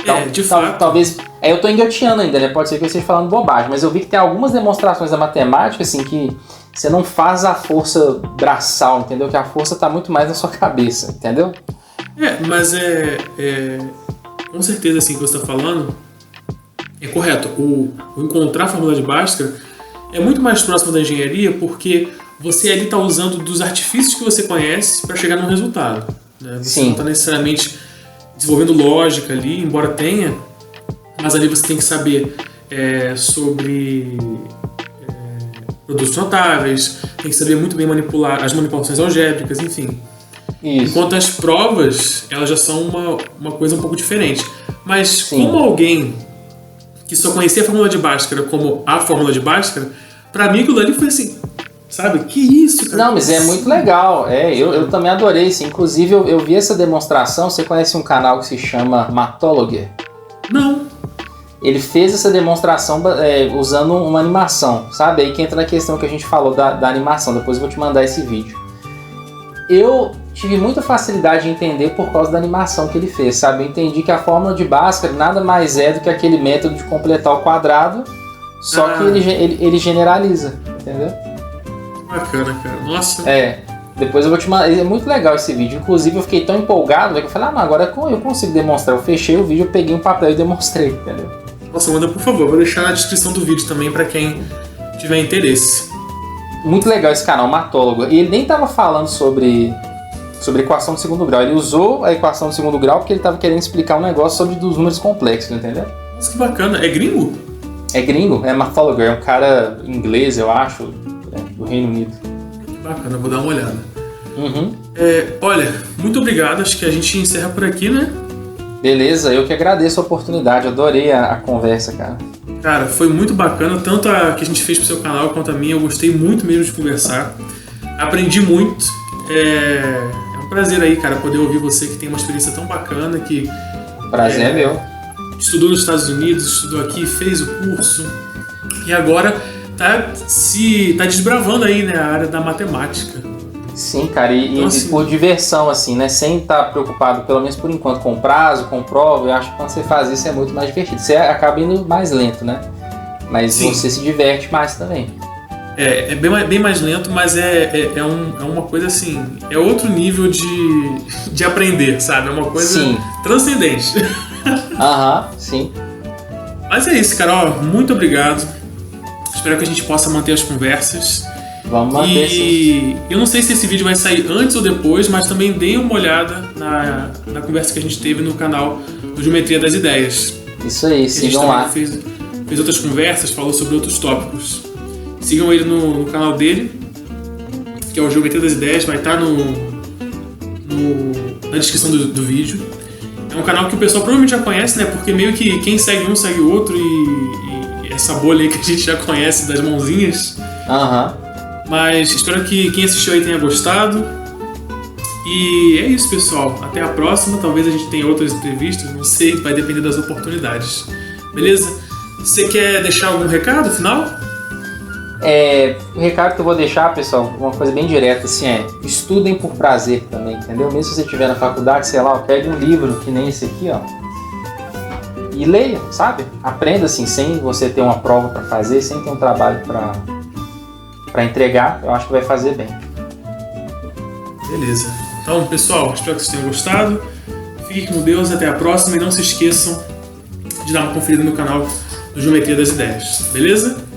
Então, de fato. Talvez... eu tô engateando ainda, né? Pode ser que eu esteja falando bobagem, mas eu vi que tem algumas demonstrações da matemática, assim, que você não faz a força braçal, entendeu? Que a força tá muito mais na sua cabeça, entendeu? Mas com certeza, assim, que você tá falando é correto. O encontrar a fórmula de Bhaskara é muito mais próximo da engenharia porque você ali tá usando dos artifícios que você conhece para chegar num resultado, né? Você não tá necessariamente desenvolvendo lógica ali, embora tenha, mas ali você tem que saber sobre produtos notáveis, tem que saber muito bem manipular as manipulações algébricas, enfim. Isso. Enquanto as provas, elas já são uma coisa um pouco diferente. Mas como alguém que só conhecia a fórmula de Bhaskara como a fórmula de Bhaskara, pra mim aquilo ali foi assim, sabe? Que isso, cara? Não, mas é muito legal. Eu também adorei, assim. Inclusive eu vi essa demonstração, você conhece um canal que se chama Matologer? Não. Ele fez essa demonstração usando uma animação, sabe? Aí que entra na questão que a gente falou da animação. Depois eu vou te mandar esse vídeo. Eu tive muita facilidade em entender por causa da animação que ele fez, sabe? Eu entendi que a fórmula de Bhaskara nada mais é do que aquele método de completar o quadrado, só que ele generaliza, entendeu? Bacana, cara. Nossa. Depois eu vou te mandar. É muito legal esse vídeo. Inclusive eu fiquei tão empolgado que eu falei, não, agora eu consigo demonstrar. Eu fechei o vídeo, eu peguei um papel e demonstrei, entendeu? Nossa, manda por favor. Vou deixar na descrição do vídeo também para quem tiver interesse. Muito legal esse canal, Matólogo. E ele nem estava falando sobre equação de segundo grau. Ele usou a equação de segundo grau porque ele estava querendo explicar um negócio sobre dos números complexos, entendeu? Nossa, que bacana. É gringo? É gringo, é Matólogo. É um cara inglês, eu acho, do Reino Unido. Que bacana, vou dar uma olhada. Uhum. Olha, muito obrigado. Acho que a gente encerra por aqui, né? Beleza, eu que agradeço a oportunidade. Adorei a conversa, cara. Cara, foi muito bacana. Tanto a que a gente fez pro seu canal quanto a minha. Eu gostei muito mesmo de conversar. Aprendi muito. É um prazer aí, cara, poder ouvir você que tem uma experiência tão bacana, que Prazer é meu. estudou nos Estados Unidos, estudou aqui, fez o curso e agora tá desbravando aí, né, a área da matemática. Sim, cara, e Assim, por diversão, assim, né? Sem estar preocupado, pelo menos por enquanto, com prazo, com prova. Eu acho que quando você faz isso é muito mais divertido. Você acaba indo mais lento, né? Mas sim, você se diverte mais também. é bem mais lento, mas é uma coisa assim, é outro nível de aprender, sabe? É uma coisa Sim. transcendente. Aham, sim. Mas é isso, cara, ó, muito obrigado. Espero que a gente possa manter as conversas. Vamos manter, sim. E eu não sei se esse vídeo vai sair antes ou depois, mas também dê uma olhada na conversa que a gente teve no canal do Geometria das Ideias. Isso aí, A gente sigam também lá. fez outras conversas, falou sobre outros tópicos. Sigam ele no canal dele, que é o Geometria das Ideias, vai estar na descrição do vídeo. É um canal que o pessoal provavelmente já conhece, né? Porque meio que quem segue um segue o outro e essa bolha aí que a gente já conhece das mãozinhas. Aham. Mas espero que quem assistiu aí tenha gostado. E é isso, pessoal. Até a próxima. Talvez a gente tenha outras entrevistas, não sei, vai depender das oportunidades. Beleza? Você quer deixar algum recado final? O recado que eu vou deixar, pessoal, uma coisa bem direta, assim, estudem por prazer também, entendeu? Mesmo se você estiver na faculdade, sei lá, pegue um livro que nem esse aqui, ó, e leia, sabe? Aprenda, assim, sem você ter uma prova para fazer, sem ter um trabalho para entregar, eu acho que vai fazer bem. Beleza. Então, pessoal, espero que vocês tenham gostado. Fiquem com Deus, até a próxima e não se esqueçam de dar uma conferida no canal do Geometria das Ideias. Beleza?